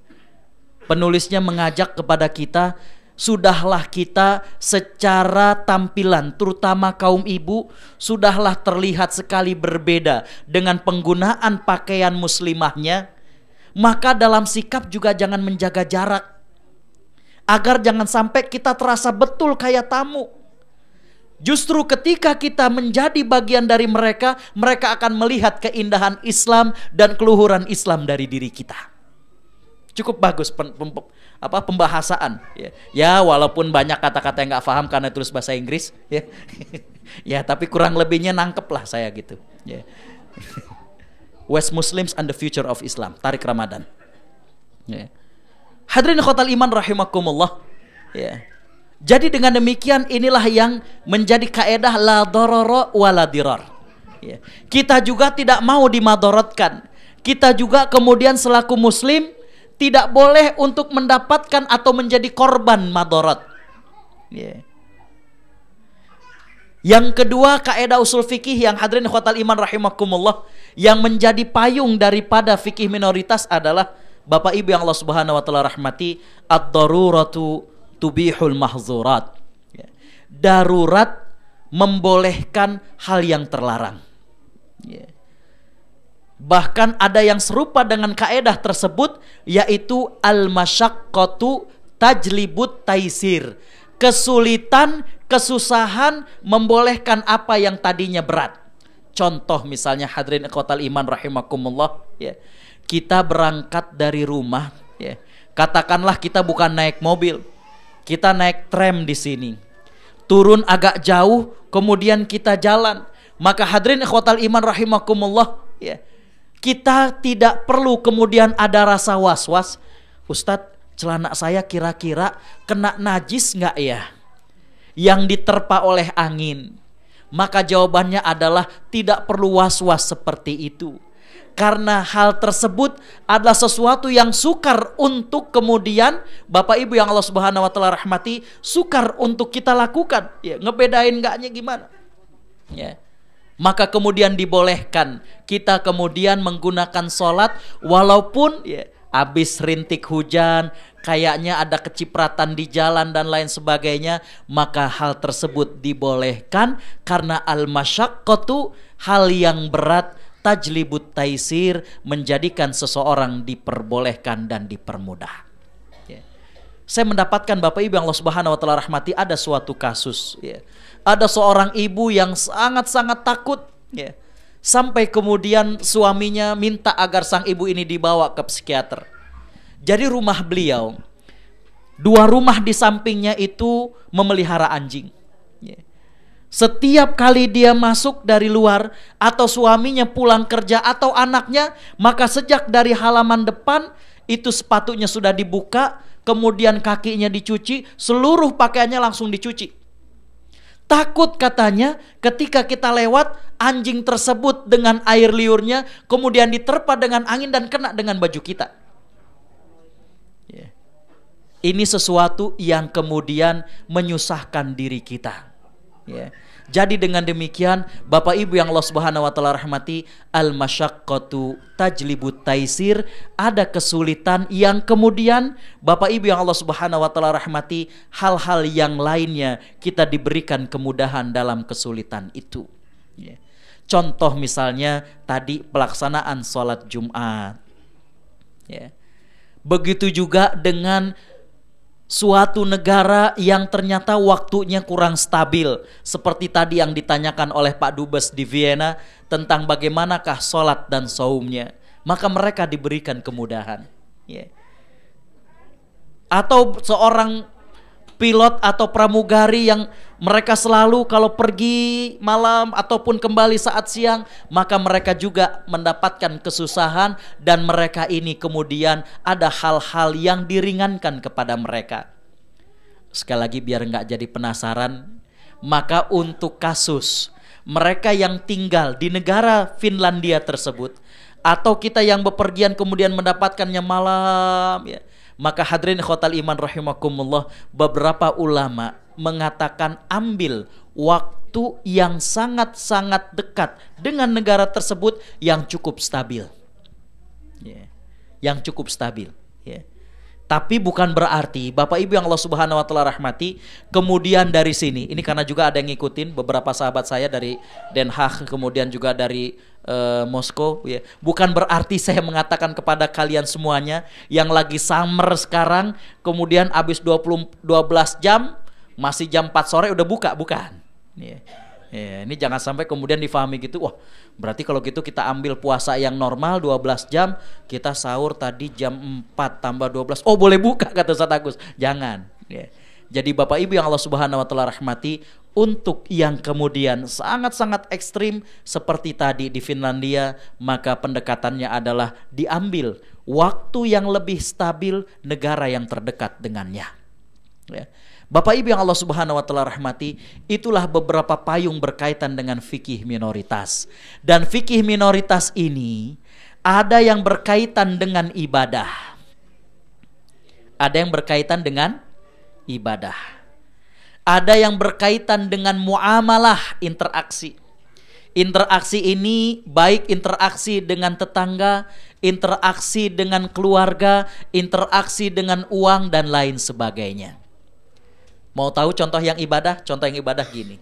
Penulisnya mengajak kepada kita, sudahlah kita secara tampilan, terutama kaum ibu, sudahlah terlihat sekali berbeda dengan penggunaan pakaian muslimahnya. Maka dalam sikap juga jangan menjaga jarak, agar jangan sampai kita terasa betul kayak tamu. Justru ketika kita menjadi bagian dari mereka, mereka akan melihat keindahan Islam dan keluhuran Islam dari diri kita. Cukup bagus pembahasan ya, walaupun banyak kata-kata yang nggak paham karena tulis bahasa Inggris ya. Ya, tapi kurang lebihnya nangkep lah saya gitu ya. West Muslims and the Future of Islam, Tarik Ramadan ya. Hadirin khotal iman rahimakumullah ya. Jadi dengan demikian, inilah yang menjadi kaedah la dororo wala dirar ya. Kita juga tidak mau dimadaratkan. Kita juga kemudian selaku muslim tidak boleh untuk mendapatkan atau menjadi korban madarat. Yeah. Yang kedua, kaedah usul fikih yang hadirin khotal iman rahimakumullah, yang menjadi payung daripada fikih minoritas adalah, Bapak Ibu yang Allah Subhanahu Wa Taala rahmati, ad-daruratu tubihul mahzurat. Yeah. Darurat membolehkan hal yang terlarang. Ya. Bahkan ada yang serupa dengan kaedah tersebut, yaitu al-masyaqqatu tajlibut taisir. Kesulitan, kesusahan membolehkan apa yang tadinya berat. Contoh misalnya hadirin ikhwatal iman rahimakumullah, ya. Kita berangkat dari rumah, ya. Katakanlah kita bukan naik mobil, kita naik tram di sini. Turun agak jauh, kemudian kita jalan. Maka hadirin ikhwatal iman rahimakumullah, ya. Kita tidak perlu kemudian ada rasa was-was, Ustadz, celana saya kira-kira kena najis nggak ya? Yang diterpa oleh angin. Maka jawabannya adalah tidak perlu was-was seperti itu. Karena hal tersebut adalah sesuatu yang sukar untuk kemudian Bapak Ibu yang Allah Subhanahu wa taala rahmati, sukar untuk kita lakukan. Ya, ngebedain enggaknya gimana? Ya. Maka kemudian dibolehkan kita kemudian menggunakan sholat walaupun ya, habis rintik hujan, kayaknya ada kecipratan di jalan dan lain sebagainya, maka hal tersebut dibolehkan karena al-masyaqqatu, hal yang berat, tajlibut taisir, menjadikan seseorang diperbolehkan dan dipermudah. Ya. Saya mendapatkan Bapak Ibu yang Allah Subhanahu wa taala rahmati, ada suatu kasus, ya. Ada seorang ibu yang sangat-sangat takut, ya. Sampai kemudian suaminya minta agar sang ibu ini dibawa ke psikiater. Jadi rumah beliau, 2 rumah di sampingnya itu memelihara anjing. Ya. Setiap kali dia masuk dari luar atau suaminya pulang kerja atau anaknya, maka sejak dari halaman depan itu sepatunya sudah dibuka, kemudian kakinya dicuci, seluruh pakaiannya langsung dicuci. Takut katanya ketika kita lewat, anjing tersebut dengan air liurnya kemudian diterpa dengan angin dan kena dengan baju kita. Ini sesuatu yang kemudian menyusahkan diri kita. Jadi dengan demikian Bapak Ibu yang Allah Subhanahu wa taala rahmati, al-masyaqqatu tajlibut taisir, ada kesulitan yang kemudian Bapak Ibu yang Allah Subhanahu wa taala rahmati, hal-hal yang lainnya kita diberikan kemudahan dalam kesulitan itu. Contoh misalnya tadi pelaksanaan sholat Jumat. Begitu juga dengan suatu negara yang ternyata waktunya kurang stabil, seperti tadi yang ditanyakan oleh Pak Dubes di Vienna tentang bagaimanakah sholat dan saumnya, maka mereka diberikan kemudahan. Atau seorang pilot atau pramugari yang mereka selalu kalau pergi malam ataupun kembali saat siang, maka mereka juga mendapatkan kesusahan dan mereka ini kemudian ada hal-hal yang diringankan kepada mereka. Sekali lagi biar nggak jadi penasaran, maka untuk kasus mereka yang tinggal di negara Finlandia tersebut atau kita yang bepergian kemudian mendapatkannya malam, ya, maka hadirin ikhwatal iman rahimakumullah, beberapa ulama mengatakan ambil waktu yang sangat-sangat dekat dengan negara tersebut yang cukup stabil. Yang cukup stabil. Tapi bukan berarti Bapak Ibu yang Allah Subhanahu wa taala rahmati, kemudian dari sini, ini karena juga ada yang ngikutin beberapa sahabat saya dari Den Haag, kemudian juga dari Moskow, ya. Bukan berarti saya mengatakan kepada kalian semuanya yang lagi summer sekarang, kemudian habis 12 jam, masih jam 4 sore udah buka, bukan. Ini jangan sampai kemudian difahami gitu, wah berarti kalau gitu kita ambil puasa yang normal 12 jam, kita sahur tadi jam 4 tambah 12, oh boleh buka kata Ustaz Agus. Jangan. Jadi Bapak Ibu yang Allah Subhanahu wa taala rahmati, untuk yang kemudian sangat-sangat ekstrim seperti tadi di Finlandia, maka pendekatannya adalah diambil waktu yang lebih stabil negara yang terdekat dengannya. Bapak Ibu yang Allah Subhanahu wa taala rahmati, itulah beberapa payung berkaitan dengan fikih minoritas. Dan fikih minoritas ini ada yang berkaitan dengan ibadah. Ada yang berkaitan dengan ibadah. Ada yang berkaitan dengan muamalah, interaksi. Interaksi ini baik interaksi dengan tetangga, interaksi dengan keluarga, interaksi dengan uang dan lain sebagainya. Mau tahu contoh yang ibadah? Contoh yang ibadah gini.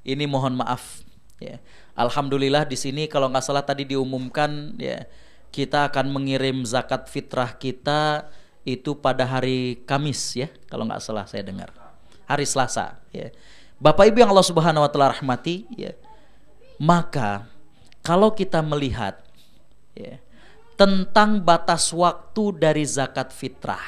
Ini mohon maaf, Ya. Alhamdulillah di sini kalau nggak salah tadi diumumkan ya, kita akan mengirim zakat fitrah kita itu pada hari Kamis ya, kalau nggak salah saya dengar. Hari Selasa ya. Bapak Ibu yang Allah Subhanahu wa taala rahmati ya. Maka kalau kita melihat ya, tentang batas waktu dari zakat fitrah,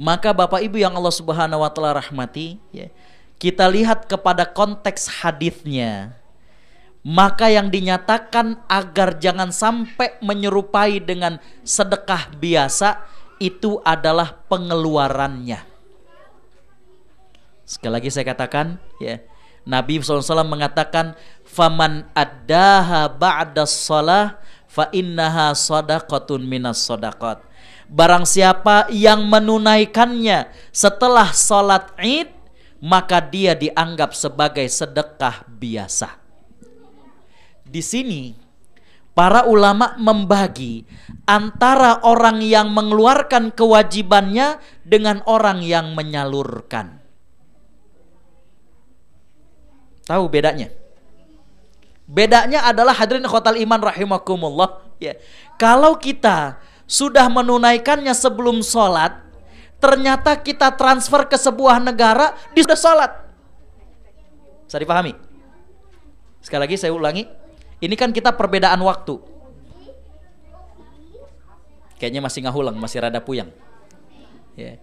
maka Bapak Ibu yang Allah Subhanahu wa taala rahmati ya, kita lihat kepada konteks hadisnya, maka yang dinyatakan agar jangan sampai menyerupai dengan sedekah biasa itu adalah pengeluarannya. Sekali lagi saya katakan ya, Nabi SAW mengatakan faman addaha ba'das shalah fa innaha shadaqatun minas shadaqat. Barang siapa yang menunaikannya setelah sholat Id, maka dia dianggap sebagai sedekah biasa. Di sini para ulama membagi antara orang yang mengeluarkan kewajibannya dengan orang yang menyalurkan. Tahu bedanya? Bedanya adalah hadirin khotal iman rahimakumullah ya. Kalau kita sudah menunaikannya sebelum sholat, ternyata kita transfer ke sebuah negara, dia sudah sholat. Bisa dipahami? Sekali lagi saya ulangi, ini kan kita perbedaan waktu. Kayaknya masih ngahulang, masih rada puyang ya.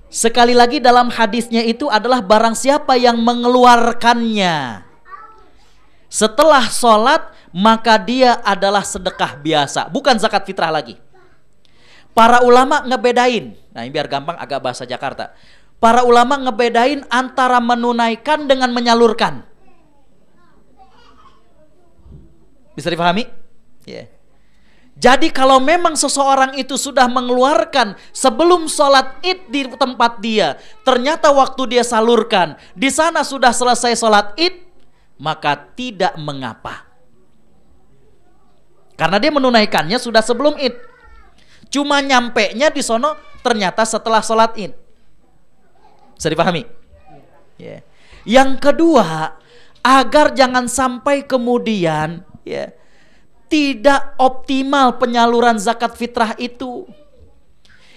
Sekali lagi dalam hadisnya itu adalah barang siapa yang mengeluarkannya setelah sholat, maka dia adalah sedekah biasa, bukan zakat fitrah lagi. Para ulama ngebedain, nah ini biar gampang agak bahasa Jakarta. Para ulama ngebedain antara menunaikan dengan menyalurkan. Bisa dipahami? Ya. Jadi kalau memang seseorang itu sudah mengeluarkan sebelum sholat Id di tempat dia, ternyata waktu dia salurkan, di sana sudah selesai sholat Id, maka tidak mengapa. Karena dia menunaikannya sudah sebelum Id. Cuma nyampenya di sono ternyata setelah sholat Id. Bisa dipahami? Yeah. Yang kedua, agar jangan sampai kemudian ya, tidak optimal penyaluran zakat fitrah itu.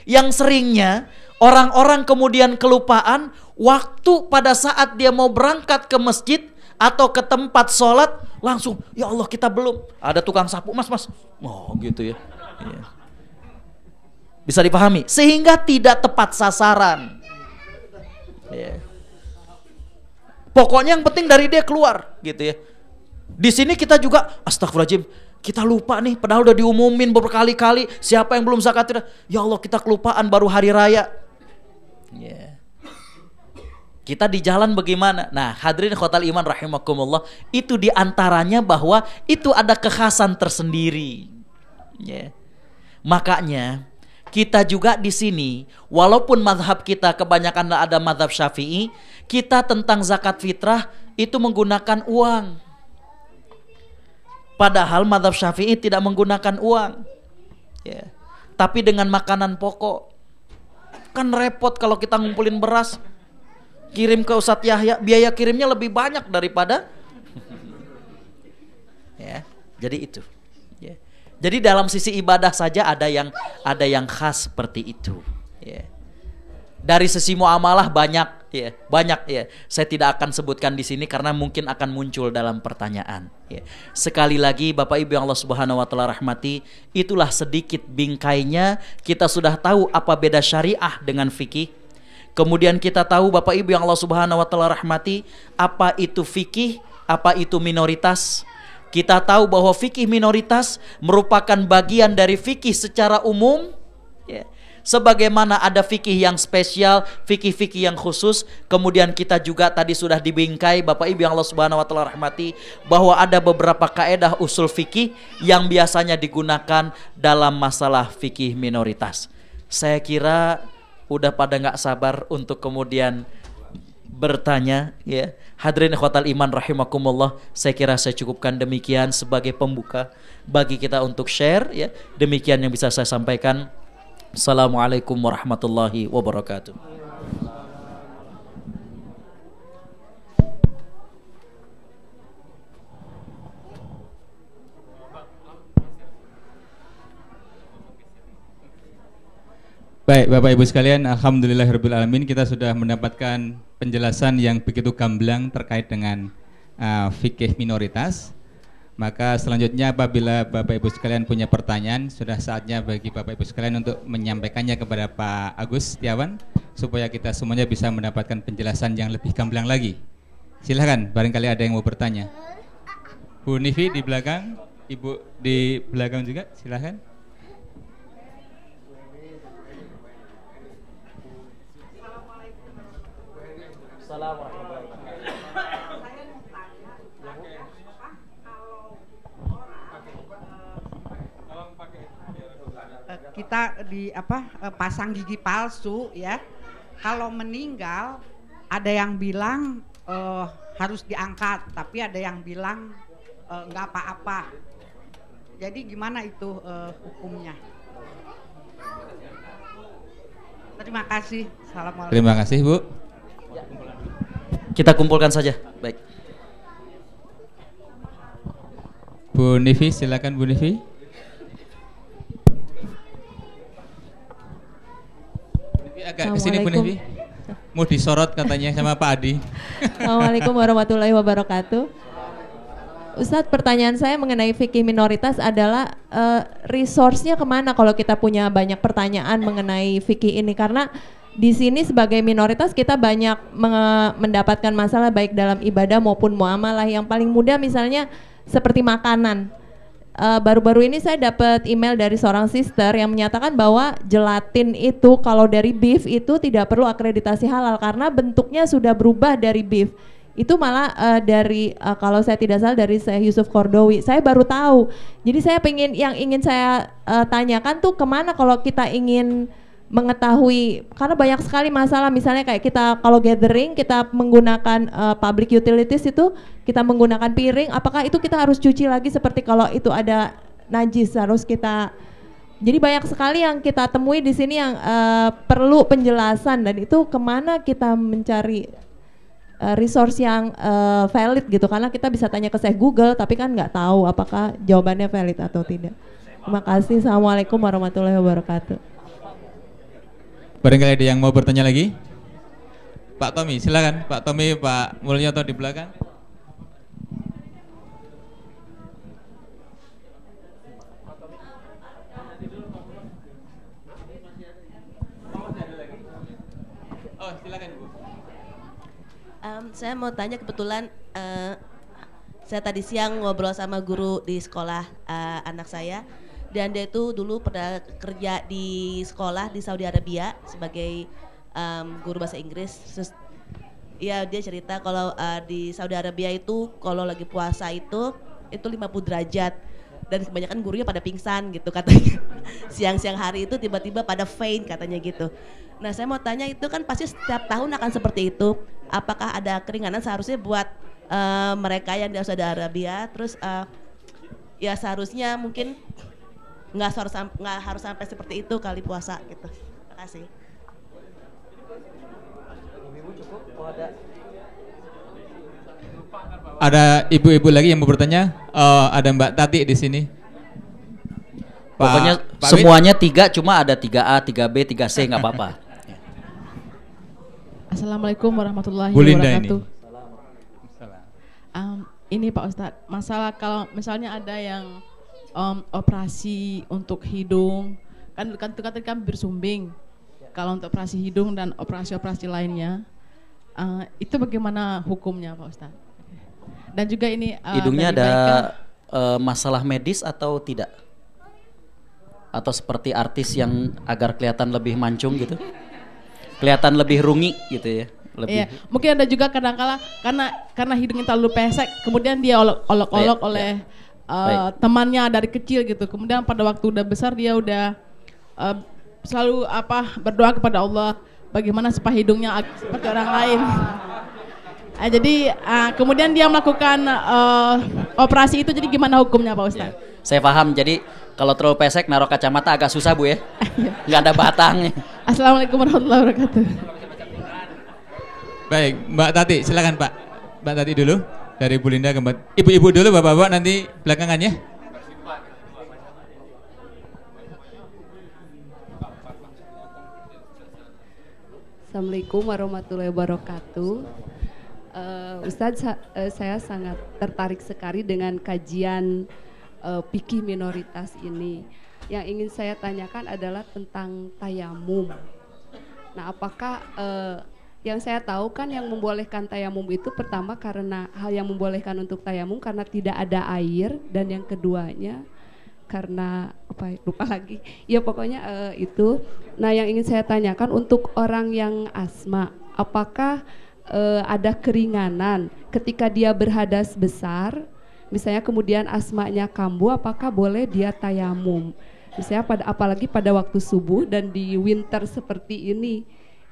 Yang seringnya orang-orang kemudian kelupaan waktu pada saat dia mau berangkat ke masjid atau ke tempat sholat, langsung ya Allah kita belum ada tukang sapu, mas oh gitu ya. Iya. Bisa dipahami, sehingga tidak tepat sasaran ya. Pokoknya yang penting dari dia keluar gitu ya. Di sini kita juga astagfirullahaladzim, kita lupa nih, padahal udah diumumin berkali-kali siapa yang belum zakat fitrah. Ya Allah kita kelupaan baru hari raya ya. Kita di jalan bagaimana? Nah hadirin khotal iman rahimakumullah, itu diantaranya bahwa itu ada kekhasan tersendiri ya. Makanya kita juga di sini, walaupun mazhab kita kebanyakan ada mazhab Syafi'i, kita tentang zakat fitrah itu menggunakan uang. Padahal mazhab Syafi'i tidak menggunakan uang ya. Tapi dengan makanan pokok. Kan repot kalau kita ngumpulin beras, kirim ke Ustadz Yahya, biaya kirimnya lebih banyak daripada ya. Jadi itu ya. Jadi dalam sisi ibadah saja ada yang khas seperti itu ya. Dari sisi muamalah banyak ya. Saya tidak akan sebutkan di sini karena mungkin akan muncul dalam pertanyaan ya. Sekali lagi Bapak Ibu yang Allah Subhanahu wa taala rahmati, itulah sedikit bingkainya. Kita sudah tahu apa beda syariah dengan fikih. Kemudian kita tahu Bapak Ibu yang Allah Subhanahu wa taala rahmati, apa itu fikih, apa itu minoritas. Kita tahu bahwa fikih minoritas merupakan bagian dari fikih secara umum ya. Sebagaimana ada fikih yang spesial, fikih-fikih yang khusus. Kemudian kita juga tadi sudah dibingkai Bapak Ibu yang Allah Subhanahu wa taala rahmati, bahwa ada beberapa kaedah usul fikih yang biasanya digunakan dalam masalah fikih minoritas. Saya kira udah pada nggak sabar untuk kemudian bertanya ya. Hadirin khotal iman rahimakumullah, saya kira saya cukupkan demikian sebagai pembuka bagi kita untuk share ya. Demikian yang bisa saya sampaikan. Assalamualaikum warahmatullahi wabarakatuh. Baik, Bapak Ibu sekalian, alhamdulillahirabbil alamin, kita sudah mendapatkan penjelasan yang begitu gamblang terkait dengan fikih minoritas. Maka selanjutnya apabila Bapak Ibu sekalian punya pertanyaan, sudah saatnya bagi Bapak Ibu sekalian untuk menyampaikannya kepada Pak Agus Setiawan supaya kita semuanya bisa mendapatkan penjelasan yang lebih gamblang lagi. Silahkan, barangkali ada yang mau bertanya. Bu Nivi di belakang, Ibu di belakang juga, silahkan. Kita pasang gigi palsu ya. Kalau meninggal ada yang bilang harus diangkat, tapi ada yang bilang nggak apa-apa. Jadi gimana itu hukumnya? Terima kasih. Assalamualaikum. Terima kasih, Bu. Kita kumpulkan saja. Baik. Bu Nivi, silakan Bu Nivi. Agak kesini Bu Nivi. Mau disorot katanya sama Pak Adi. Assalamualaikum warahmatullahi wabarakatuh. Ustadz, pertanyaan saya mengenai fikih minoritas adalah resource-nya kemana kalau kita punya banyak pertanyaan mengenai fikih ini, karena di sini sebagai minoritas kita banyak mendapatkan masalah baik dalam ibadah maupun muamalah. Yang paling mudah misalnya seperti makanan. Baru-baru ini saya dapat email dari seorang sister yang menyatakan bahwa gelatin itu kalau dari beef itu tidak perlu akreditasi halal karena bentuknya sudah berubah dari beef. Itu malah dari kalau saya tidak salah dari Syekh Yusuf Qaradawi. Saya baru tahu. Jadi saya ingin saya tanyakan tuh kemana kalau kita ingin mengetahui, karena banyak sekali masalah, misalnya kayak kita kalau gathering kita menggunakan public utilities itu kita menggunakan piring, apakah itu kita harus cuci lagi seperti kalau itu ada najis harus kita. Jadi banyak sekali yang kita temui di sini yang perlu penjelasan, dan itu kemana kita mencari resource yang valid gitu, karena kita bisa tanya ke Syekh Google tapi kan nggak tahu apakah jawabannya valid atau tidak. Terima kasih. Assalamualaikum warahmatullahi wabarakatuh. Barangkali ada yang mau bertanya lagi? Pak Tommy, silakan. Pak Tommy, Pak Mulyoto di belakang. Oh, silakan Bu. Saya mau tanya, kebetulan saya tadi siang ngobrol sama guru di sekolah anak saya. Dan dia itu dulu pernah kerja di sekolah di Saudi Arabia sebagai guru bahasa Inggris. Terus, ya dia cerita kalau di Saudi Arabia itu kalau lagi puasa itu 50 derajat dan kebanyakan gurunya pada pingsan gitu katanya. Siang-siang hari itu tiba-tiba pada faint katanya gitu. Nah saya mau tanya, itu kan pasti setiap tahun akan seperti itu. Apakah ada keringanan seharusnya buat mereka yang di Saudi Arabia? Terus ya seharusnya mungkin nggak harus sampai seperti itu kali puasa gitu. Terima kasih. Ada ibu-ibu lagi yang mau bertanya? Ada Mbak Tati di sini. Pokoknya semuanya 3, cuma ada 3A, 3B, 3C, nggak apa-apa. Assalamualaikum warahmatullahi wabarakatuh. Ini Pak Ustadz, masalah kalau misalnya ada yang operasi untuk hidung, kan tadi kan bersumbing. Kalau untuk operasi hidung dan operasi-operasi lainnya, itu bagaimana hukumnya Pak Ustadz? Dan juga ini hidungnya ada masalah medis atau tidak? Atau seperti artis yang agar kelihatan lebih mancung gitu? Kelihatan lebih rungi gitu ya? Lebih. Iya, mungkin ada juga kadang-kala karena hidungnya terlalu pesek, kemudian dia olok-olok oleh temannya dari kecil gitu. Kemudian pada waktu udah besar dia udah selalu berdoa kepada Allah bagaimana supaya hidungnya seperti orang lain. Jadi kemudian dia melakukan operasi itu, jadi gimana hukumnya Pak Ustadz? Ya, saya paham. Jadi kalau terlalu pesek naruh kacamata agak susah Bu ya. Nggak ada batangnya. Assalamualaikum warahmatullahi wabarakatuh. Baik, Mbak Tati, silakan Pak. Mbak Tati dulu. Dari Bu Linda ke ibu-ibu dulu, bapak-bapak nanti belakangan ya. Assalamualaikum warahmatullahi wabarakatuh. Ustadz, saya sangat tertarik sekali dengan kajian fikih minoritas ini. Yang ingin saya tanyakan adalah tentang tayamum. Nah, apakah yang saya tahu kan yang membolehkan tayamum itu pertama karena hal yang membolehkan untuk tayamum karena tidak ada air, dan yang keduanya karena apa lupa lagi ya pokoknya itu. Nah, yang ingin saya tanyakan untuk orang yang asma, apakah ada keringanan ketika dia berhadas besar, misalnya kemudian asmanya kambuh, apakah boleh dia tayamum misalnya apalagi pada waktu subuh dan di winter seperti ini.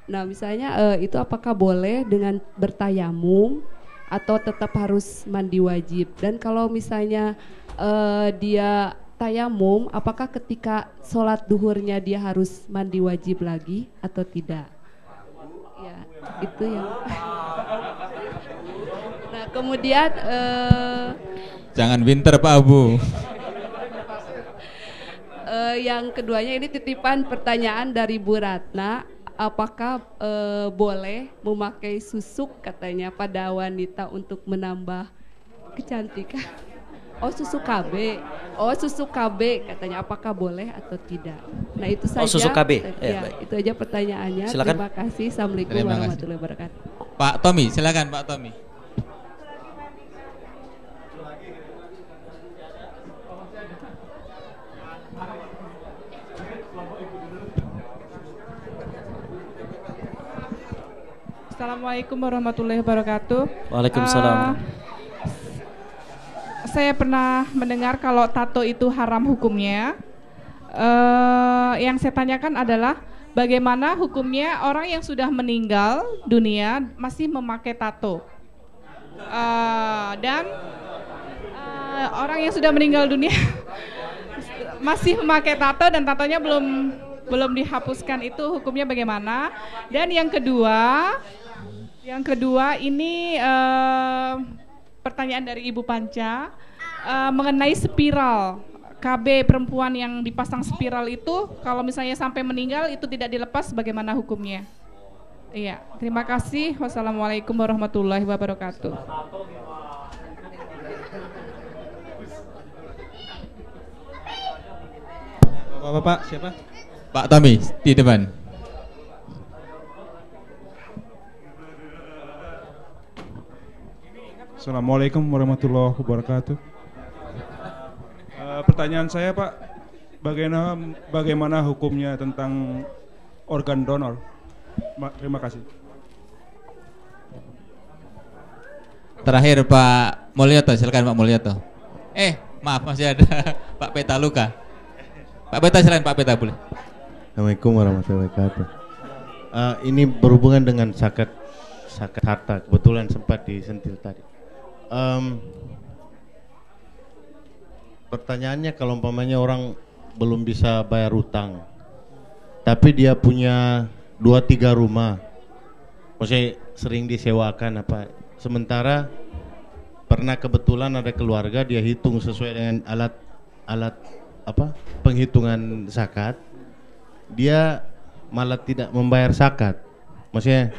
Nah, misalnya itu apakah boleh dengan bertayamum atau tetap harus mandi wajib? Dan kalau misalnya dia tayamum, apakah ketika sholat duhurnya dia harus mandi wajib lagi atau tidak? Ya, itu yang. Nah, kemudian jangan winter Pak Abu. Yang keduanya ini titipan pertanyaan dari Bu Ratna, apakah boleh memakai susuk katanya pada wanita untuk menambah kecantikan? Oh, susu KB. Oh, susu KB katanya, apakah boleh atau tidak? Nah, itu saja. Oh, susu KB. Ya, itu aja pertanyaannya. Silakan. Terima kasih. Assalamualaikum warahmatullahi wabarakatuh. Pak Tommy, silakan Pak Tommy. Assalamualaikum warahmatullahi wabarakatuh. Waalaikumsalam. Saya pernah mendengar kalau tato itu haram hukumnya. Yang saya tanyakan adalah bagaimana hukumnya orang yang sudah meninggal dunia masih memakai tato. Dan orang yang sudah meninggal dunia masih memakai tato dan tatonya belum dihapuskan, itu hukumnya bagaimana? Dan yang kedua ini pertanyaan dari Ibu Panca mengenai spiral KB perempuan yang dipasang spiral itu, kalau misalnya sampai meninggal itu tidak dilepas, bagaimana hukumnya? Iya, terima kasih. Wassalamualaikum warahmatullahi wabarakatuh. Bapak siapa? Pak Tommy di depan. Assalamualaikum warahmatullahi wabarakatuh. Pertanyaan saya Pak, bagaimana hukumnya tentang organ donor? Terima kasih. Terakhir Pak Mulyoto, silakan Pak Mulyoto. Maaf masih ada Pak Peta Luka. Pak Peta silakan Pak Peta boleh. Assalamualaikum warahmatullahi wabarakatuh. Ini berhubungan dengan zakat harta, kebetulan sempat disentil tadi. Pertanyaannya, kalau umpamanya orang belum bisa bayar utang, tapi dia punya 2-3 rumah, maksudnya sering disewakan apa, sementara pernah kebetulan ada keluarga, dia hitung sesuai dengan alat penghitungan zakat, dia malah tidak membayar zakat. Maksudnya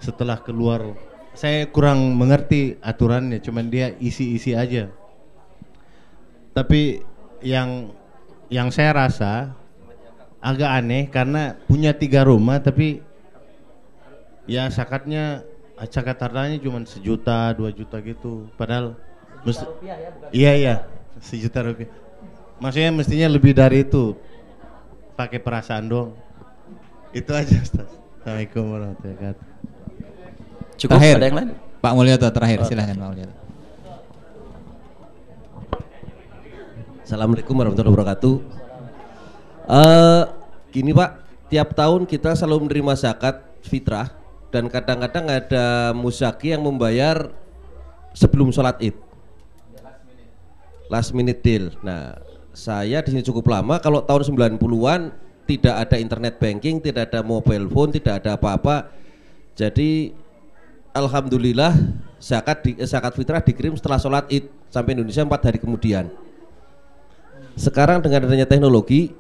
setelah keluar, saya kurang mengerti aturannya, cuman dia isi-isi aja. Tapi yang saya rasa agak aneh karena punya 3 rumah tapi ya zakatnya, zakat hartanya cuma 1 juta 2 juta gitu, padahal iya 1 juta rupiah. Maksudnya mestinya lebih dari itu, pakai perasaan doang. Itu aja Ustaz. Assalamualaikum warahmatullahi wabarakatuh. Cukup, terakhir, ada yang lain? Pak Mulyoto terakhir, silahkan Pak Mulyoto. Assalamualaikum warahmatullahi wabarakatuh. Gini Pak, tiap tahun kita selalu menerima zakat fitrah dan kadang-kadang ada muzaki yang membayar sebelum sholat id, last minute deal. Nah, saya di sini cukup lama. Kalau tahun 90-an tidak ada internet banking, tidak ada mobile phone, tidak ada apa-apa. Jadi alhamdulillah zakat fitrah dikirim setelah sholat id sampai Indonesia 4 hari kemudian. Sekarang dengan adanya teknologi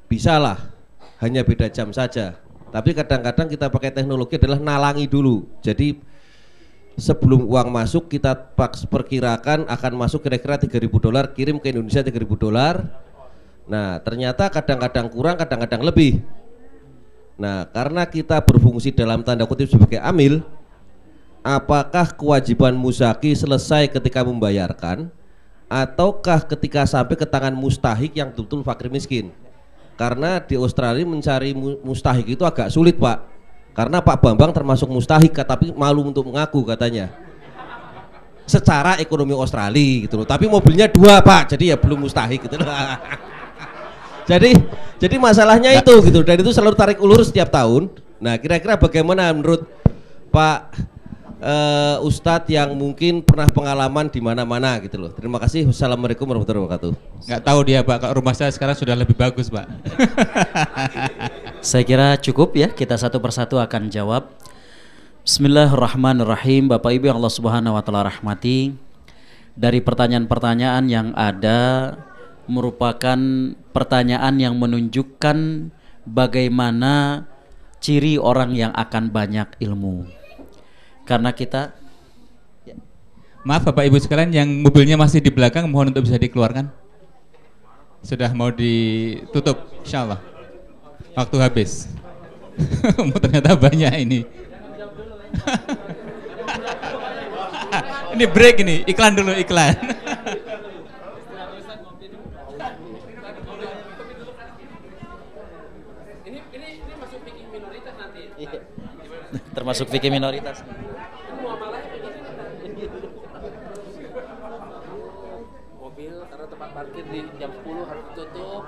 bisalah, hanya beda jam saja. Tapi kadang-kadang kita pakai teknologi adalah nalangi dulu. Jadi sebelum uang masuk kita perkirakan akan masuk kira-kira $3.000, kirim ke Indonesia $3.000. Nah, ternyata kadang-kadang kurang, kadang-kadang lebih. Nah, karena kita berfungsi dalam tanda kutip sebagai amil, apakah kewajiban muzaki selesai ketika membayarkan ataukah ketika sampai ke tangan mustahik yang betul-betul fakir miskin? Karena di Australia mencari mustahik itu agak sulit, Pak. Karena Pak Bambang termasuk mustahik, tapi malu untuk mengaku katanya. Secara ekonomi Australia gitu loh. Tapi mobilnya 2, Pak. Jadi ya belum mustahik gitu loh. Jadi masalahnya itu gitu, dan itu selalu tarik ulur setiap tahun. Nah, kira-kira bagaimana menurut Pak Ustadz yang mungkin pernah pengalaman di mana-mana gitu loh. Terima kasih. Wassalamualaikum warahmatullahi wabarakatuh. Nggak tahu dia, Pak. Kalau rumah saya sekarang sudah lebih bagus, Pak. Saya kira cukup ya, kita satu persatu akan jawab. Bismillahirrahmanirrahim. Bapak Ibu yang Allah Subhanahu wa taala rahmati, dari pertanyaan-pertanyaan yang ada merupakan pertanyaan yang menunjukkan bagaimana ciri orang yang akan banyak ilmu. Karena kita maaf Bapak Ibu sekalian, yang mobilnya masih di belakang mohon untuk bisa dikeluarkan. Sudah mau ditutup, insya Allah. Waktu habis. Ternyata banyak ini. Ini break ini, iklan dulu, iklan. termasuk fikih minoritas. Mobil karena tempat parkir di jam 10 harus ditutup.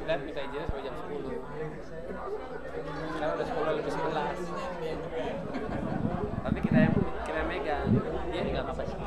Dan minta izin sampai jam 10. Sekarang udah 10 lebih 11. Tapi kita megang, dia nggak apa sih.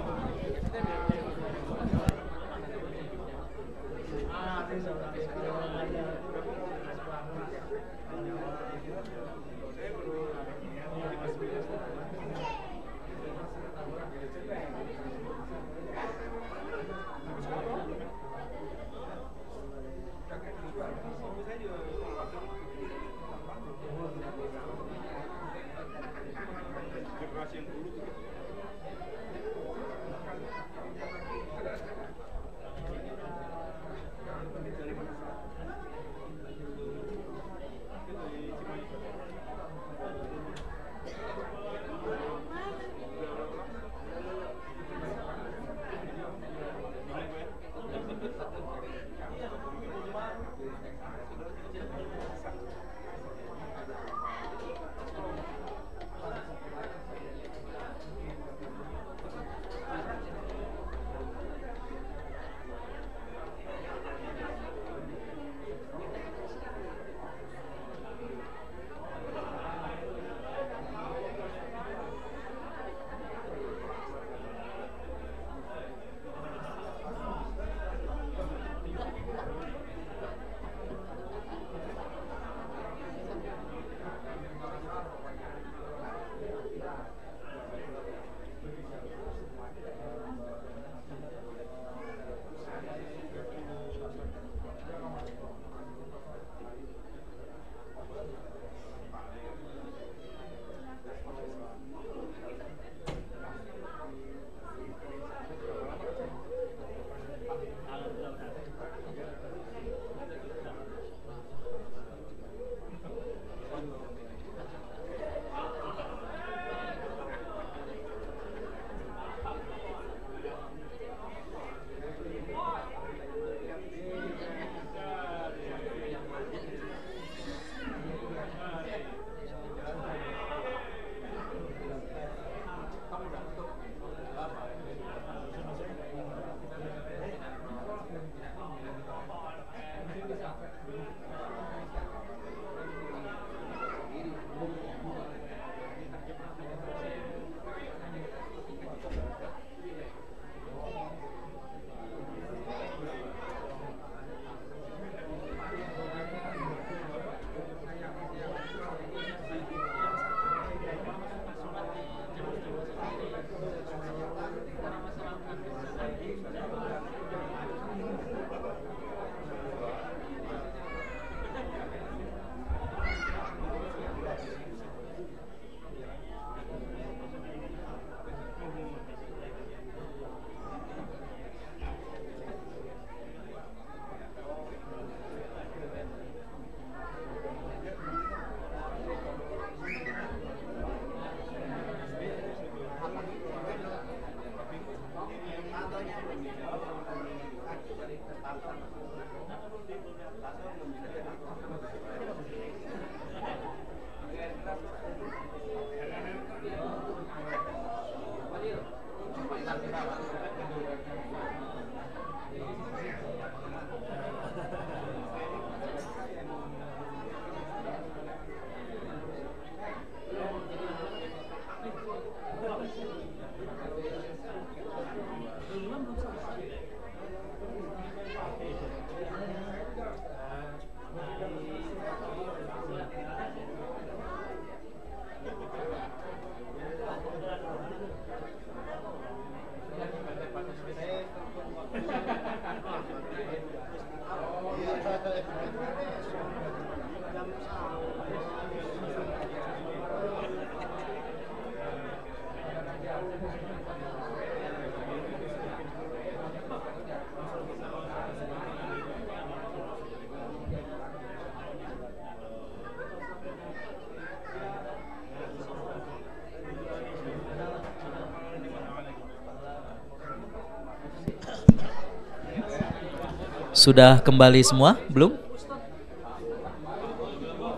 Sudah kembali semua? Belum?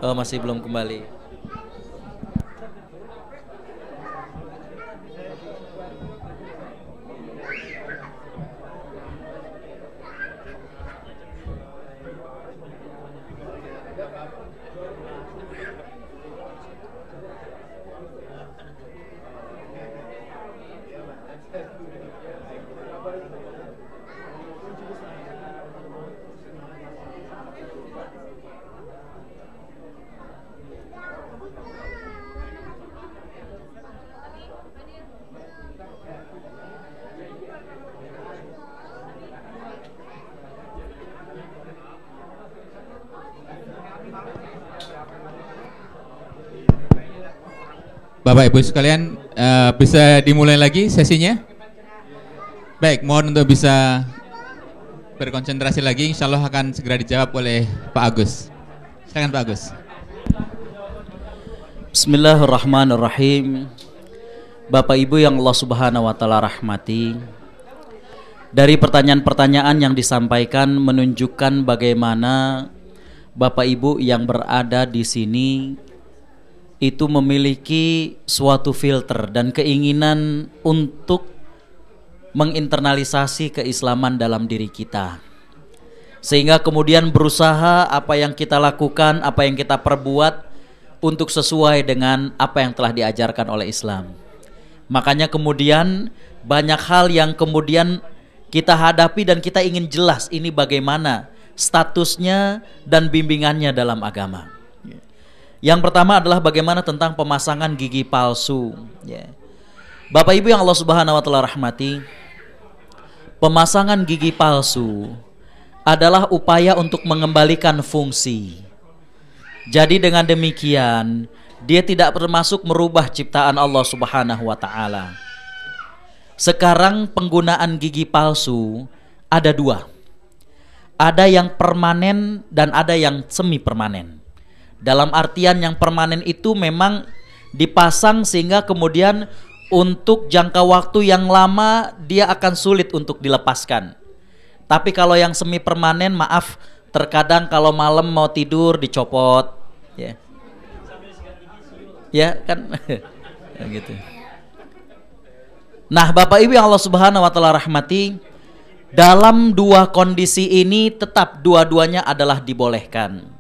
Oh, masih belum kembali. Bapak Ibu sekalian, bisa dimulai lagi sesinya? Baik, mohon untuk bisa berkonsentrasi lagi, insya Allah akan segera dijawab oleh Pak Agus. Silakan Pak Agus. Bismillahirrahmanirrahim. Bapak Ibu yang Allah Subhanahu wa taala rahmati, dari pertanyaan-pertanyaan yang disampaikan menunjukkan bagaimana Bapak Ibu yang berada di sini itu memiliki suatu filter dan keinginan untuk menginternalisasi keislaman dalam diri kita, sehingga kemudian berusaha apa yang kita lakukan, apa yang kita perbuat untuk sesuai dengan apa yang telah diajarkan oleh Islam. Makanya kemudian banyak hal yang kemudian kita hadapi dan kita ingin jelas ini bagaimana statusnya dan bimbingannya dalam agama. Yang pertama adalah bagaimana tentang pemasangan gigi palsu. Bapak Ibu yang Allah Subhanahu wa taala rahmati, pemasangan gigi palsu adalah upaya untuk mengembalikan fungsi. Jadi dengan demikian, dia tidak termasuk merubah ciptaan Allah Subhanahu wa taala. Sekarang penggunaan gigi palsu ada dua. Ada yang permanen dan ada yang semi permanen. Dalam artian yang permanen itu memang dipasang sehingga kemudian untuk jangka waktu yang lama dia akan sulit untuk dilepaskan. Tapi kalau yang semi permanen, maaf, terkadang kalau malam mau tidur dicopot, ya, ya kan, gitu. Nah, Bapak Ibu yang Allah Subhanahu wa taala rahmati, dalam dua kondisi ini tetap dua-duanya adalah dibolehkan.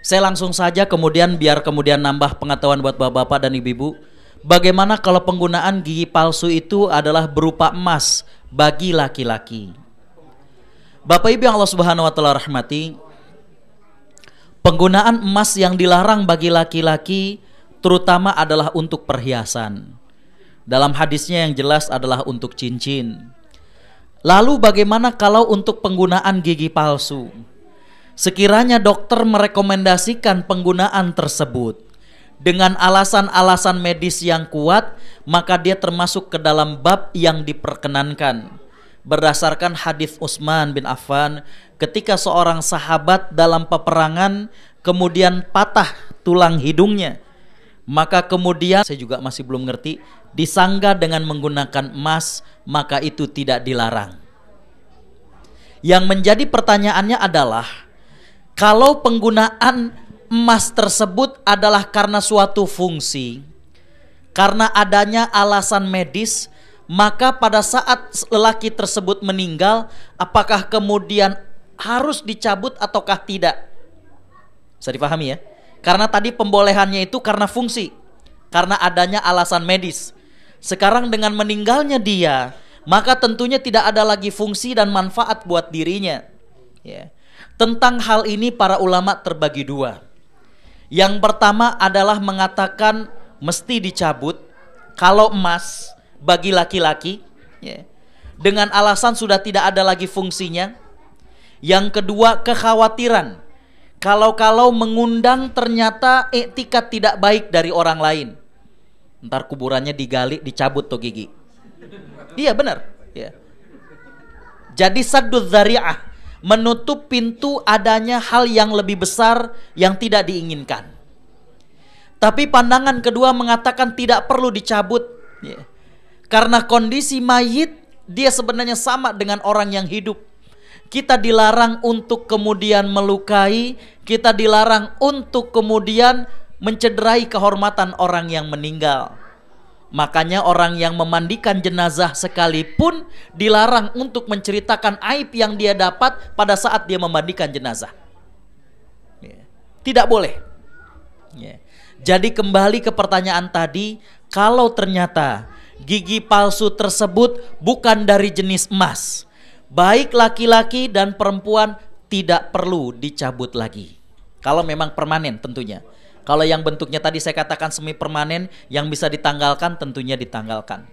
Saya langsung saja kemudian biar kemudian nambah pengetahuan buat bapak-bapak dan ibu-ibu. Bagaimana kalau penggunaan gigi palsu itu adalah berupa emas bagi laki-laki. Bapak Ibu yang Allah Subhanahu wa taala rahmati, penggunaan emas yang dilarang bagi laki-laki terutama adalah untuk perhiasan. Dalam hadisnya yang jelas adalah untuk cincin. Lalu bagaimana kalau untuk penggunaan gigi palsu? Sekiranya dokter merekomendasikan penggunaan tersebut dengan alasan-alasan medis yang kuat, maka dia termasuk ke dalam bab yang diperkenankan. Berdasarkan hadis Utsman bin Affan, ketika seorang sahabat dalam peperangan kemudian patah tulang hidungnya, maka kemudian saya juga masih belum ngerti, disangga dengan menggunakan emas, maka itu tidak dilarang. Yang menjadi pertanyaannya adalah, kalau penggunaan emas tersebut adalah karena suatu fungsi, karena adanya alasan medis, maka pada saat lelaki tersebut meninggal, apakah kemudian harus dicabut ataukah tidak? Bisa dipahami ya? Karena tadi pembolehannya itu karena fungsi, karena adanya alasan medis. Sekarang dengan meninggalnya dia, maka tentunya tidak ada lagi fungsi dan manfaat buat dirinya. Ya. Tentang hal ini para ulama terbagi dua. Yang pertama adalah mengatakan mesti dicabut kalau emas bagi laki-laki, ya, dengan alasan sudah tidak ada lagi fungsinya. Yang kedua, kekhawatiran kalau mengundang ternyata etikat tidak baik dari orang lain, ntar kuburannya digali, dicabut tuh gigi. Iya benar, ya. Jadi sadduz dzari'ah, menutup pintu adanya hal yang lebih besar yang tidak diinginkan. Tapi pandangan kedua mengatakan tidak perlu dicabut, ya. Karena kondisi mayit dia sebenarnya sama dengan orang yang hidup. kita dilarang untuk kemudian melukai, kita dilarang untuk kemudian mencederai kehormatan orang yang meninggal. Makanya orang yang memandikan jenazah sekalipun dilarang untuk menceritakan aib yang dia dapat pada saat dia memandikan jenazah. Tidak boleh. Jadi kembali ke pertanyaan tadi, kalau ternyata gigi palsu tersebut bukan dari jenis emas, baik laki-laki dan perempuan tidak perlu dicabut lagi. Kalau memang permanen tentunya. Kalau yang bentuknya tadi saya katakan semi permanen, yang bisa ditanggalkan tentunya ditanggalkan.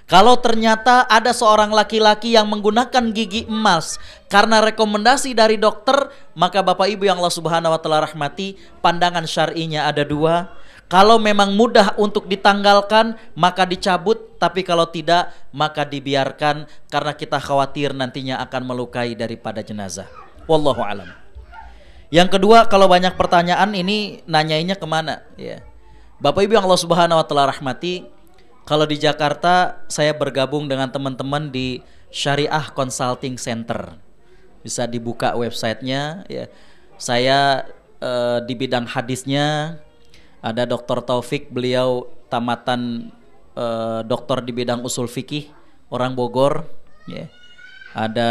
Kalau ternyata ada seorang laki-laki yang menggunakan gigi emas karena rekomendasi dari dokter, maka Bapak Ibu yang Allah Subhanahu wa taala rahmati, pandangan syar'inya ada dua. Kalau memang mudah untuk ditanggalkan, maka dicabut, tapi kalau tidak, maka dibiarkan karena kita khawatir nantinya akan melukai daripada jenazah. Wallahu alam. Yang kedua, kalau banyak pertanyaan ini nanyainnya kemana? Ya. Bapak Ibu yang Allah Subhanahu wa taala rahmati, kalau di Jakarta saya bergabung dengan teman-teman di Syariah Consulting Center. Bisa dibuka websitenya. Ya. Saya di bidang hadisnya ada Dr. Taufik, beliau tamatan doktor di bidang usul fikih, orang Bogor. Ya. Ada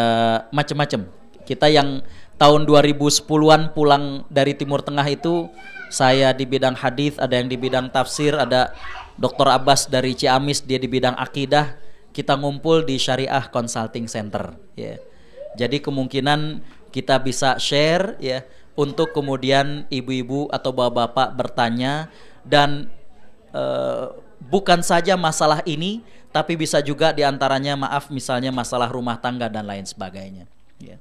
macam-macam. Kita yang tahun 2010-an pulang dari Timur Tengah itu, saya di bidang hadis, ada yang di bidang tafsir, ada Dr. Abbas dari Ciamis, dia di bidang akidah. Kita ngumpul di Syariah Consulting Center. Ya. Jadi kemungkinan kita bisa share ya, untuk kemudian ibu-ibu atau bapak-bapak bertanya, dan bukan saja masalah ini, tapi bisa juga diantaranya misalnya masalah rumah tangga dan lain sebagainya. Ya.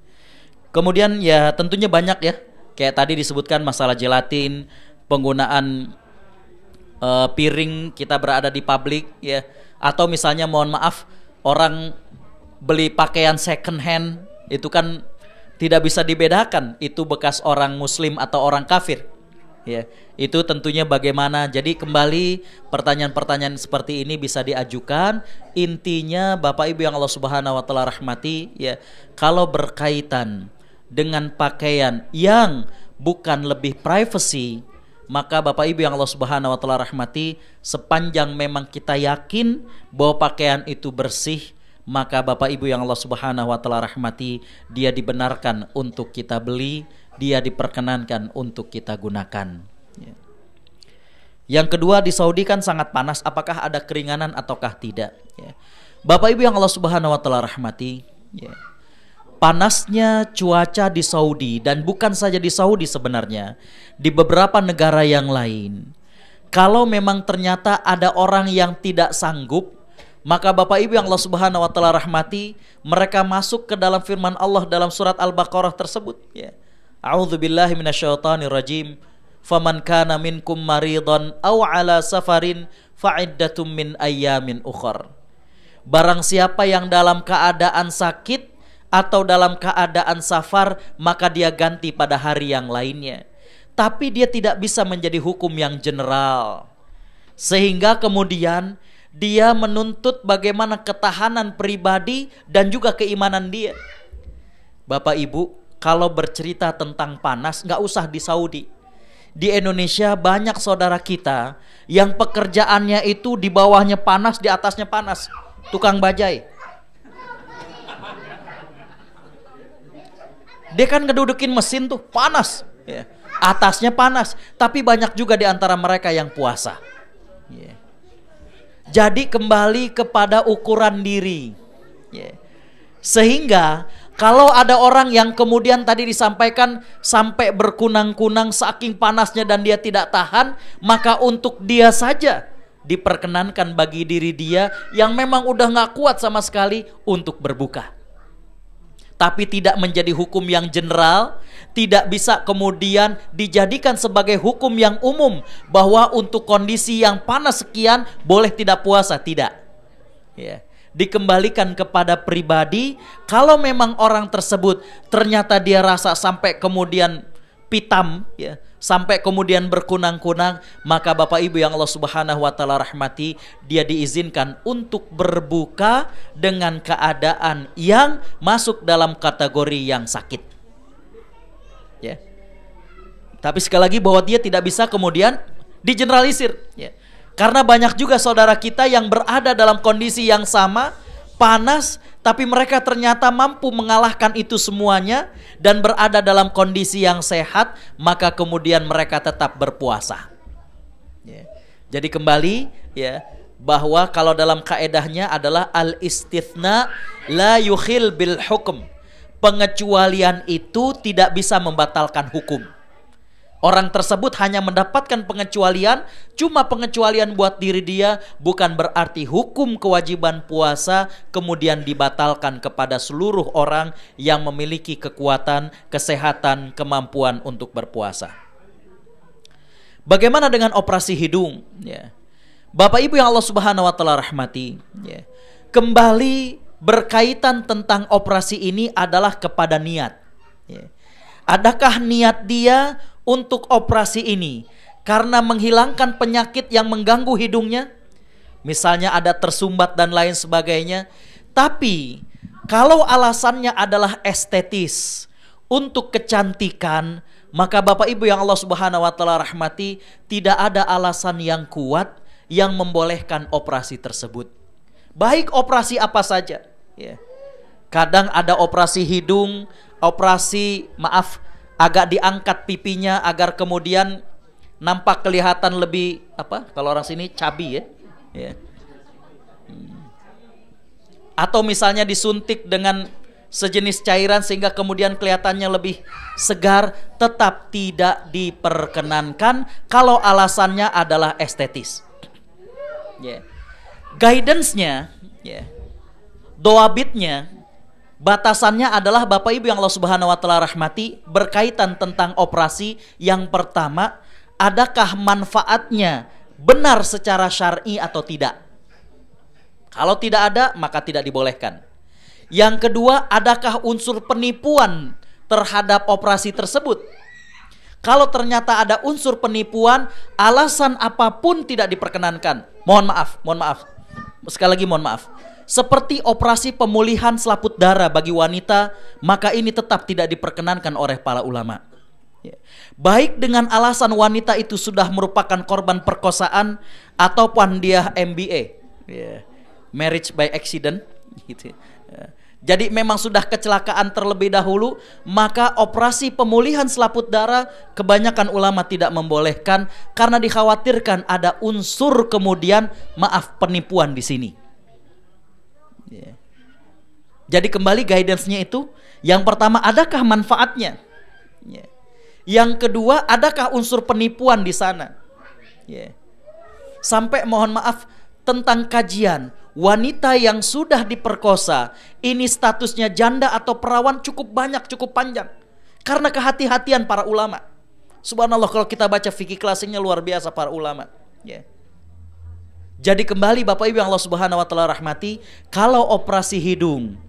Kemudian ya tentunya banyak ya, kayak tadi disebutkan masalah gelatin, penggunaan piring kita berada di publik ya, atau misalnya mohon maaf orang beli pakaian second hand, itu kan tidak bisa dibedakan itu bekas orang muslim atau orang kafir ya. Itu tentunya bagaimana. Jadi kembali pertanyaan-pertanyaan seperti ini bisa diajukan. Intinya Bapak Ibu yang Allah Subhanahu wa taala rahmati ya, kalau berkaitan dengan pakaian yang bukan lebih privacy, maka Bapak Ibu yang Allah Subhanahu wa taala rahmati, sepanjang memang kita yakin bahwa pakaian itu bersih, maka Bapak Ibu yang Allah Subhanahu wa taala rahmati, dia dibenarkan untuk kita beli, dia diperkenankan untuk kita gunakan. Yang kedua, di Saudi kan sangat panas, apakah ada keringanan ataukah tidak? Bapak Ibu yang Allah Subhanahu wa taala rahmati, panasnya cuaca di Saudi, dan bukan saja di Saudi sebenarnya, di beberapa negara yang lain, kalau memang ternyata ada orang yang tidak sanggup, maka Bapak Ibu yang Allah Subhanahu wa taala rahmati, mereka masuk ke dalam firman Allah dalam surat Al-Baqarah tersebut ya. A'udzubillahi minasyaitonirrajim. Faman kana minkum maridan aw ala safarin fa'iddatum min ayyamin ukhar. Barang siapa yang dalam keadaan sakit atau dalam keadaan safar, maka dia ganti pada hari yang lainnya. Tapi dia tidak bisa menjadi hukum yang general, sehingga kemudian dia menuntut bagaimana ketahanan pribadi dan juga keimanan dia. Bapak Ibu, kalau bercerita tentang panas, nggak usah di Saudi. Di Indonesia banyak saudara kita yang pekerjaannya itu di bawahnya panas, di atasnya panas. Tukang bajai. Dia kan ngedudukin mesin tuh, panas. Ya. Atasnya panas. Tapi banyak juga di antara mereka yang puasa. Ya. Jadi kembali kepada ukuran diri. Ya. Sehingga kalau ada orang yang kemudian tadi disampaikan sampai berkunang-kunang saking panasnya dan dia tidak tahan, maka untuk dia saja diperkenankan bagi diri dia yang memang udah gak kuat sama sekali untuk berbuka. Tapi tidak menjadi hukum yang general, tidak bisa kemudian dijadikan sebagai hukum yang umum bahwa untuk kondisi yang panas sekian boleh tidak puasa, tidak. Ya. Dikembalikan kepada pribadi. Kalau memang orang tersebut ternyata dia rasa sampai kemudian pitam ya, sampai kemudian berkunang-kunang, maka Bapak Ibu yang Allah Subhanahu wa taala rahmati, dia diizinkan untuk berbuka dengan keadaan yang masuk dalam kategori yang sakit. Ya. Tapi sekali lagi bahwa dia tidak bisa kemudian digeneralisir ya. Karena banyak juga saudara kita yang berada dalam kondisi yang sama, panas, tapi mereka ternyata mampu mengalahkan itu semuanya dan berada dalam kondisi yang sehat, maka kemudian mereka tetap berpuasa. Ya. Jadi kembali ya, bahwa kalau dalam kaedahnya adalah al-istithna la yukhil bil hukum. Pengecualian itu tidak bisa membatalkan hukum. Orang tersebut hanya mendapatkan pengecualian, cuma pengecualian buat diri dia, bukan berarti hukum kewajiban puasa kemudian dibatalkan kepada seluruh orang yang memiliki kekuatan, kesehatan, kemampuan untuk berpuasa. Bagaimana dengan operasi hidung? Ya. Bapak Ibu yang Allah Subhanahu wa taala rahmati, ya. Kembali berkaitan tentang operasi ini adalah kepada niat. Ya. Adakah niat dia untuk operasi ini karena menghilangkan penyakit yang mengganggu hidungnya, misalnya ada tersumbat dan lain sebagainya. Tapi kalau alasannya adalah estetis, untuk kecantikan, maka Bapak Ibu yang Allah Subhanahu wa taala rahmati, tidak ada alasan yang kuat yang membolehkan operasi tersebut. Baik operasi apa saja ya. Kadang ada operasi hidung, operasi agak diangkat pipinya agar kemudian nampak kelihatan lebih kalau orang sini cabi ya. Atau misalnya disuntik dengan sejenis cairan sehingga kemudian kelihatannya lebih segar, tetap tidak diperkenankan kalau alasannya adalah estetis. Guidance-nya doabitnya, batasannya adalah Bapak Ibu yang Allah Subhanahu wa taala rahmati, berkaitan tentang operasi. Yang pertama, adakah manfaatnya benar secara syar'i atau tidak? Kalau tidak ada, maka tidak dibolehkan. Yang kedua, adakah unsur penipuan terhadap operasi tersebut? Kalau ternyata ada unsur penipuan, alasan apapun tidak diperkenankan. Mohon maaf. Sekali lagi mohon maaf. Seperti operasi pemulihan selaput darah bagi wanita, maka ini tetap tidak diperkenankan oleh para ulama. Baik dengan alasan wanita itu sudah merupakan korban perkosaan ataupun dia MBA, marriage by accident, gitu. Jadi memang sudah kecelakaan terlebih dahulu, maka operasi pemulihan selaput darah kebanyakan ulama tidak membolehkan karena dikhawatirkan ada unsur kemudian penipuan di sini. Jadi kembali guidance-nya itu, yang pertama adakah manfaatnya? Yang kedua adakah unsur penipuan di sana? Sampai mohon maaf tentang kajian wanita yang sudah diperkosa, ini statusnya janda atau perawan cukup banyak, cukup panjang. Karena kehati-hatian para ulama. Subhanallah, kalau kita baca fikih klassiknya luar biasa para ulama. Jadi kembali Bapak Ibu yang Allah Subhanahu wa taala rahmati, kalau operasi hidung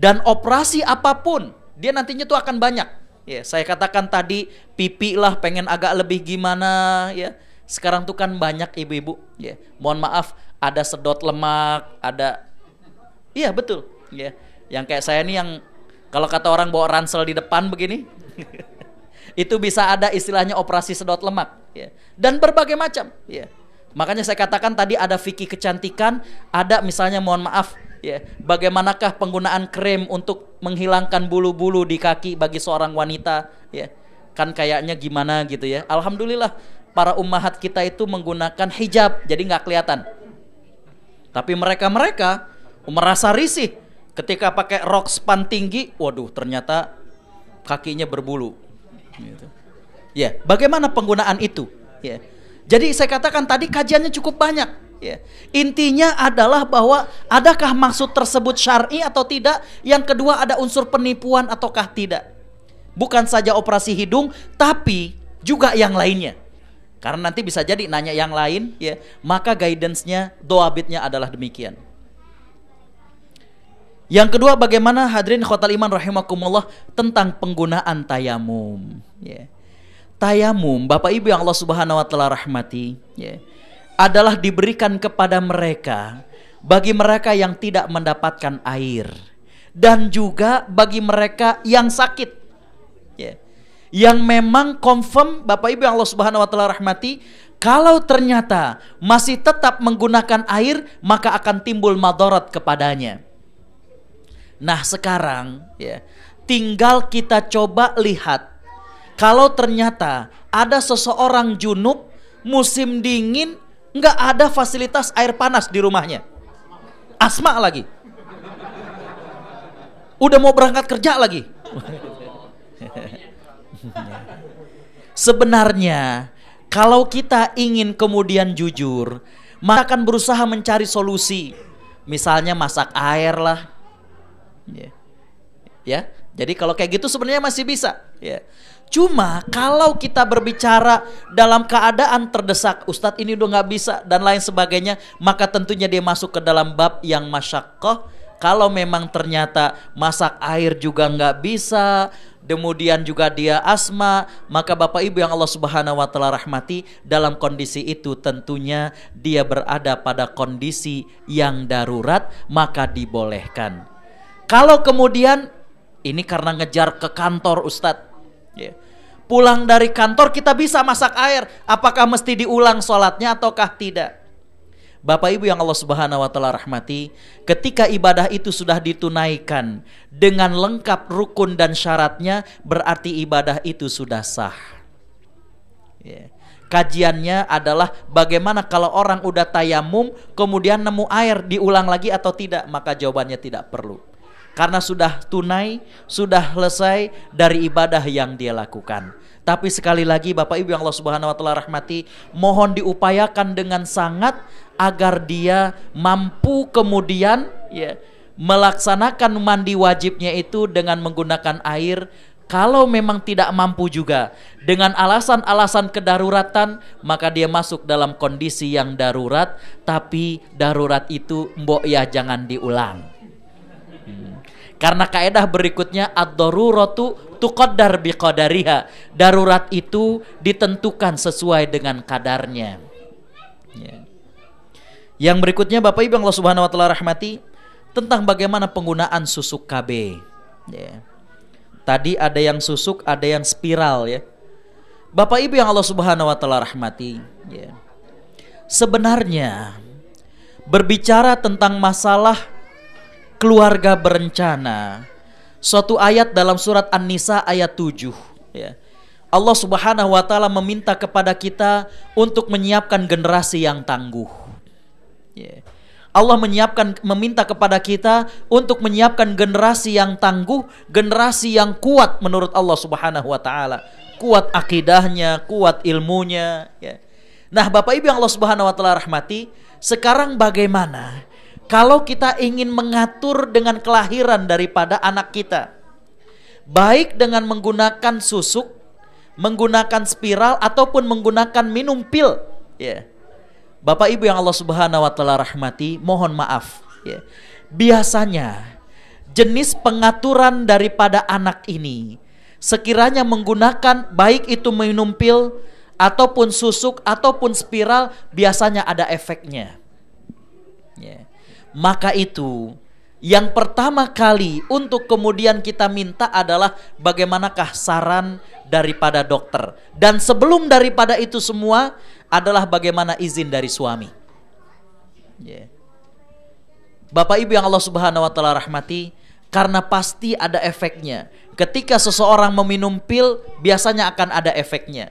dan operasi apapun, dia nantinya tuh akan banyak. Saya katakan tadi pipi lah pengen agak lebih gimana ya. Sekarang tuh kan banyak ibu-ibu mohon maaf, ada sedot lemak, ada betul yang kayak saya nih, yang kalau kata orang bawa ransel di depan begini itu bisa ada istilahnya operasi sedot lemak dan berbagai macam Makanya saya katakan tadi ada fikih kecantikan, ada misalnya mohon maaf bagaimanakah penggunaan krem untuk menghilangkan bulu-bulu di kaki bagi seorang wanita kan kayaknya gimana gitu ya. Alhamdulillah para ummahat kita itu menggunakan hijab, jadi nggak kelihatan. Tapi mereka merasa risih ketika pakai rok span tinggi, waduh ternyata kakinya berbulu gitu. Bagaimana penggunaan itu Jadi saya katakan tadi kajiannya cukup banyak Intinya adalah bahwa adakah maksud tersebut syar'i atau tidak. Yang kedua, ada unsur penipuan ataukah tidak. Bukan saja operasi hidung, tapi juga yang lainnya. Karena nanti bisa jadi nanya yang lain maka guidance-nya, doabitnya adalah demikian. Yang kedua, bagaimana hadirin khotal iman rahimakumullah tentang penggunaan tayamum tayamum, Bapak Ibu yang Allah Subhanahu wa taala rahmati, ya, adalah diberikan kepada mereka, bagi mereka yang tidak mendapatkan air, dan juga bagi mereka yang sakit, ya, yang memang confirm Bapak Ibu yang Allah Subhanahu wa taala rahmati, kalau ternyata masih tetap menggunakan air, maka akan timbul madarat kepadanya. Nah sekarang, ya, tinggal kita coba lihat, kalau ternyata ada seseorang junub musim dingin, nggak ada fasilitas air panas di rumahnya, asma lagi, udah mau berangkat kerja lagi. Sebenarnya kalau kita ingin kemudian jujur, maka akan berusaha mencari solusi. Misalnya masak air lah, ya. Jadi kalau kayak gitu sebenarnya masih bisa, ya. Cuma kalau kita berbicara dalam keadaan terdesak, Ustadz ini udah nggak bisa dan lain sebagainya, maka tentunya dia masuk ke dalam bab yang masyaqqah. Kalau memang ternyata masak air juga nggak bisa, kemudian juga dia asma, maka Bapak Ibu yang Allah Subhanahu wa taala rahmati, dalam kondisi itu tentunya dia berada pada kondisi yang darurat, maka dibolehkan. Kalau kemudian ini karena ngejar ke kantor Ustadz, ya, pulang dari kantor kita bisa masak air, apakah mesti diulang sholatnya ataukah tidak? Bapak Ibu yang Allah Subhanahu wa taala rahmati, ketika ibadah itu sudah ditunaikan dengan lengkap rukun dan syaratnya, berarti ibadah itu sudah sah. Ya. Kajiannya adalah bagaimana kalau orang udah tayamum kemudian nemu air, diulang lagi atau tidak? Maka jawabannya tidak perlu. Karena sudah tunai, sudah selesai dari ibadah yang dia lakukan. Tapi sekali lagi Bapak Ibu yang Allah Subhanahu wa taala rahmati, mohon diupayakan dengan sangat agar dia mampu kemudian, ya, melaksanakan mandi wajibnya itu dengan menggunakan air. Kalau memang tidak mampu juga dengan alasan-alasan kedaruratan, maka dia masuk dalam kondisi yang darurat, tapi darurat itu mbok ya jangan diulang. Karena kaedah berikutnya ad-daruratu tuqaddar biqadariha. Darurat itu ditentukan sesuai dengan kadarnya. Ya. Yang berikutnya Bapak Ibu Allah Subhanahu wa taala rahmati, tentang bagaimana penggunaan susuk KB. Ya. Tadi ada yang susuk, ada yang spiral, ya. Bapak Ibu yang Allah Subhanahu wa taala rahmati, ya. Sebenarnya berbicara tentang masalah keluarga berencana, suatu ayat dalam surat An-Nisa ayat 7, ya. Allah Subhanahu wa taala meminta kepada kita untuk menyiapkan generasi yang tangguh. Ya. Allah meminta kepada kita untuk menyiapkan generasi yang tangguh, generasi yang kuat menurut Allah Subhanahu wa taala. Kuat akidahnya, kuat ilmunya, ya. Nah, Bapak Ibu yang Allah Subhanahu wa taala rahmati, sekarang bagaimana kalau kita ingin mengatur dengan kelahiran daripada anak kita, baik dengan menggunakan susuk, menggunakan spiral, ataupun menggunakan minum pil, ya. Bapak Ibu yang Allah Subhanahu wa taala rahmati, mohon maaf, ya. Biasanya jenis pengaturan daripada anak ini, sekiranya menggunakan baik itu minum pil ataupun susuk ataupun spiral, biasanya ada efeknya, ya. Maka itu yang pertama kali untuk kemudian kita minta adalah bagaimanakah saran daripada dokter. Dan sebelum daripada itu semua adalah bagaimana izin dari suami, yeah. Bapak Ibu yang Allah Subhanahu wa taala rahmati, karena pasti ada efeknya. Ketika seseorang meminum pil, biasanya akan ada efeknya.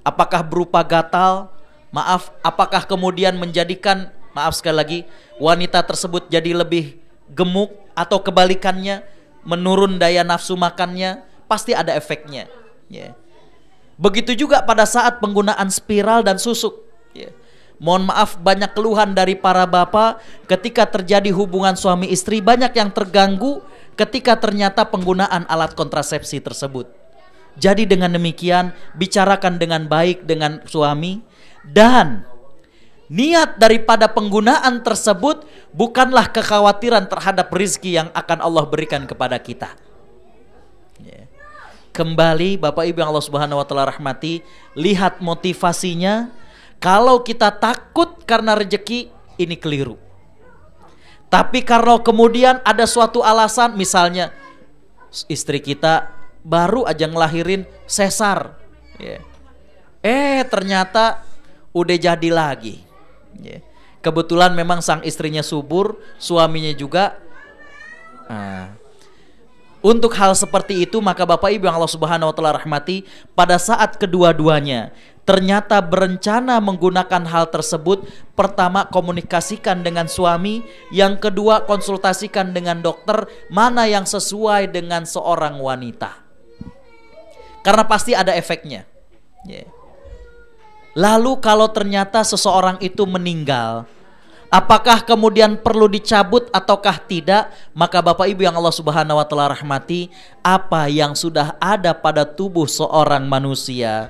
Apakah berupa gatal? Maaf, apakah kemudian menjadikan, maaf sekali lagi, wanita tersebut jadi lebih gemuk, atau kebalikannya menurun daya nafsu makannya? Pasti ada efeknya, ya. Begitu juga pada saat penggunaan spiral dan susuk, ya. Mohon maaf, banyak keluhan dari para bapak ketika terjadi hubungan suami istri, banyak yang terganggu ketika ternyata penggunaan alat kontrasepsi tersebut. Jadi dengan demikian, bicarakan dengan baik dengan suami, dan niat daripada penggunaan tersebut bukanlah kekhawatiran terhadap rizki yang akan Allah berikan kepada kita, ya. kembali Bapak Ibu yang Allah Subhanahu wa taala rahmati, lihat motivasinya. Kalau kita takut karena rezeki, ini keliru. Tapi kalau kemudian ada suatu alasan, misalnya istri kita baru aja ngelahirin sesar, ternyata udah jadi lagi. Kebetulan memang sang istrinya subur, suaminya juga. Untuk hal seperti itu, maka Bapak Ibu yang Allah Subhanahu wa taala rahmati, pada saat kedua-duanya ternyata berencana menggunakan hal tersebut, pertama komunikasikan dengan suami, yang kedua konsultasikan dengan dokter mana yang sesuai dengan seorang wanita. Karena pasti ada efeknya. Lalu kalau ternyata seseorang itu meninggal, apakah kemudian perlu dicabut ataukah tidak? Maka Bapak Ibu yang Allah Subhanahu wa taala rahmati, apa yang sudah ada pada tubuh seorang manusia,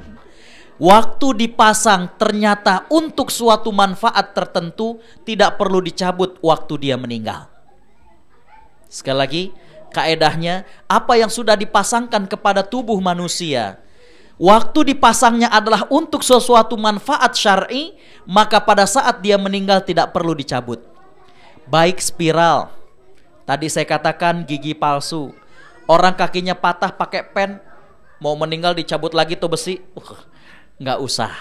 waktu dipasang ternyata untuk suatu manfaat tertentu, tidak perlu dicabut waktu dia meninggal. Sekali lagi, kaedahnya, apa yang sudah dipasangkan kepada tubuh manusia, waktu dipasangnya adalah untuk sesuatu manfaat syar'i, maka pada saat dia meninggal tidak perlu dicabut. Baik spiral, tadi saya katakan gigi palsu, orang kakinya patah pakai pen, mau meninggal dicabut lagi tuh besi, nggak usah,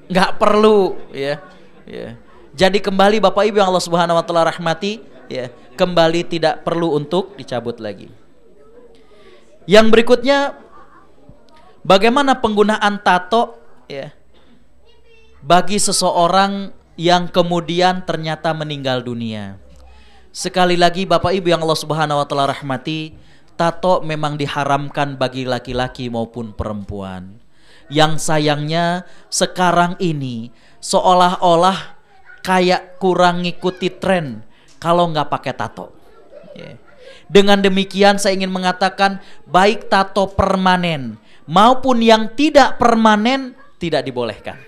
nggak perlu, Jadi kembali Bapak Ibu yang Allah Subhanahu wa taala rahmati, kembali tidak perlu untuk dicabut lagi. Yang berikutnya, bagaimana penggunaan tato bagi seseorang yang kemudian ternyata meninggal dunia. Sekali lagi Bapak Ibu yang Allah Subhanahu wa taala rahmati, tato memang diharamkan bagi laki-laki maupun perempuan. Yang sayangnya sekarang ini seolah-olah kayak kurang ngikuti tren kalau nggak pakai tato. Dengan demikian saya ingin mengatakan, baik tato permanen maupun yang tidak permanen tidak dibolehkan.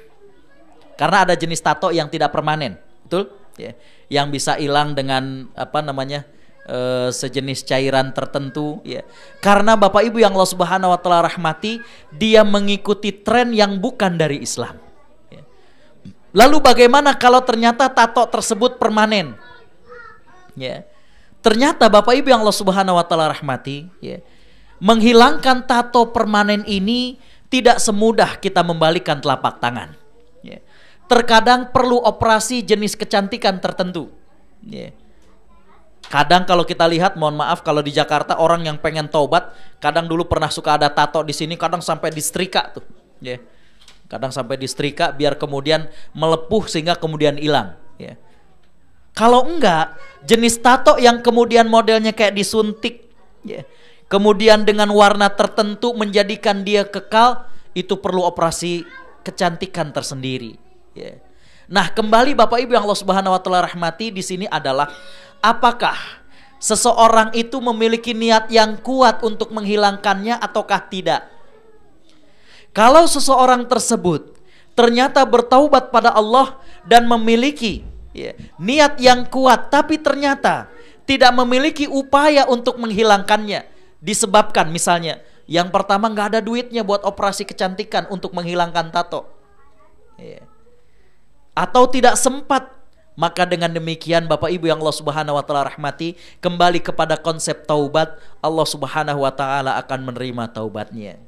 Karena ada jenis tato yang tidak permanen, betul? Yang bisa hilang dengan sejenis cairan tertentu. Karena Bapak Ibu yang Allah Subhanahu wa taala rahmati, dia mengikuti tren yang bukan dari Islam. Lalu bagaimana kalau ternyata tato tersebut permanen? Ternyata Bapak Ibu yang Allah Subhanahu wa taala rahmati, menghilangkan tato permanen ini tidak semudah kita membalikkan telapak tangan. Terkadang perlu operasi jenis kecantikan tertentu. Kadang kalau kita lihat, mohon maaf, kalau di Jakarta orang yang pengen taubat, kadang dulu pernah suka ada tato di sini, kadang sampai disetrika tuh. Kadang sampai disetrika biar kemudian melepuh sehingga kemudian hilang. Kalau enggak, jenis tato yang kemudian modelnya kayak disuntik, kemudian dengan warna tertentu menjadikan dia kekal, itu perlu operasi kecantikan tersendiri. Nah, kembali Bapak Ibu yang Allah Subhanahu wa taala rahmati, di sini adalah apakah seseorang itu memiliki niat yang kuat untuk menghilangkannya ataukah tidak? Kalau seseorang tersebut ternyata bertaubat pada Allah dan memiliki niat yang kuat, tapi ternyata tidak memiliki upaya untuk menghilangkannya, disebabkan misalnya yang pertama nggak ada duitnya buat operasi kecantikan untuk menghilangkan tato, atau tidak sempat, maka dengan demikian Bapak Ibu yang Allah Subhanahu wa taala rahmati, kembali kepada konsep taubat, Allah Subhanahu wa taala akan menerima taubatnya.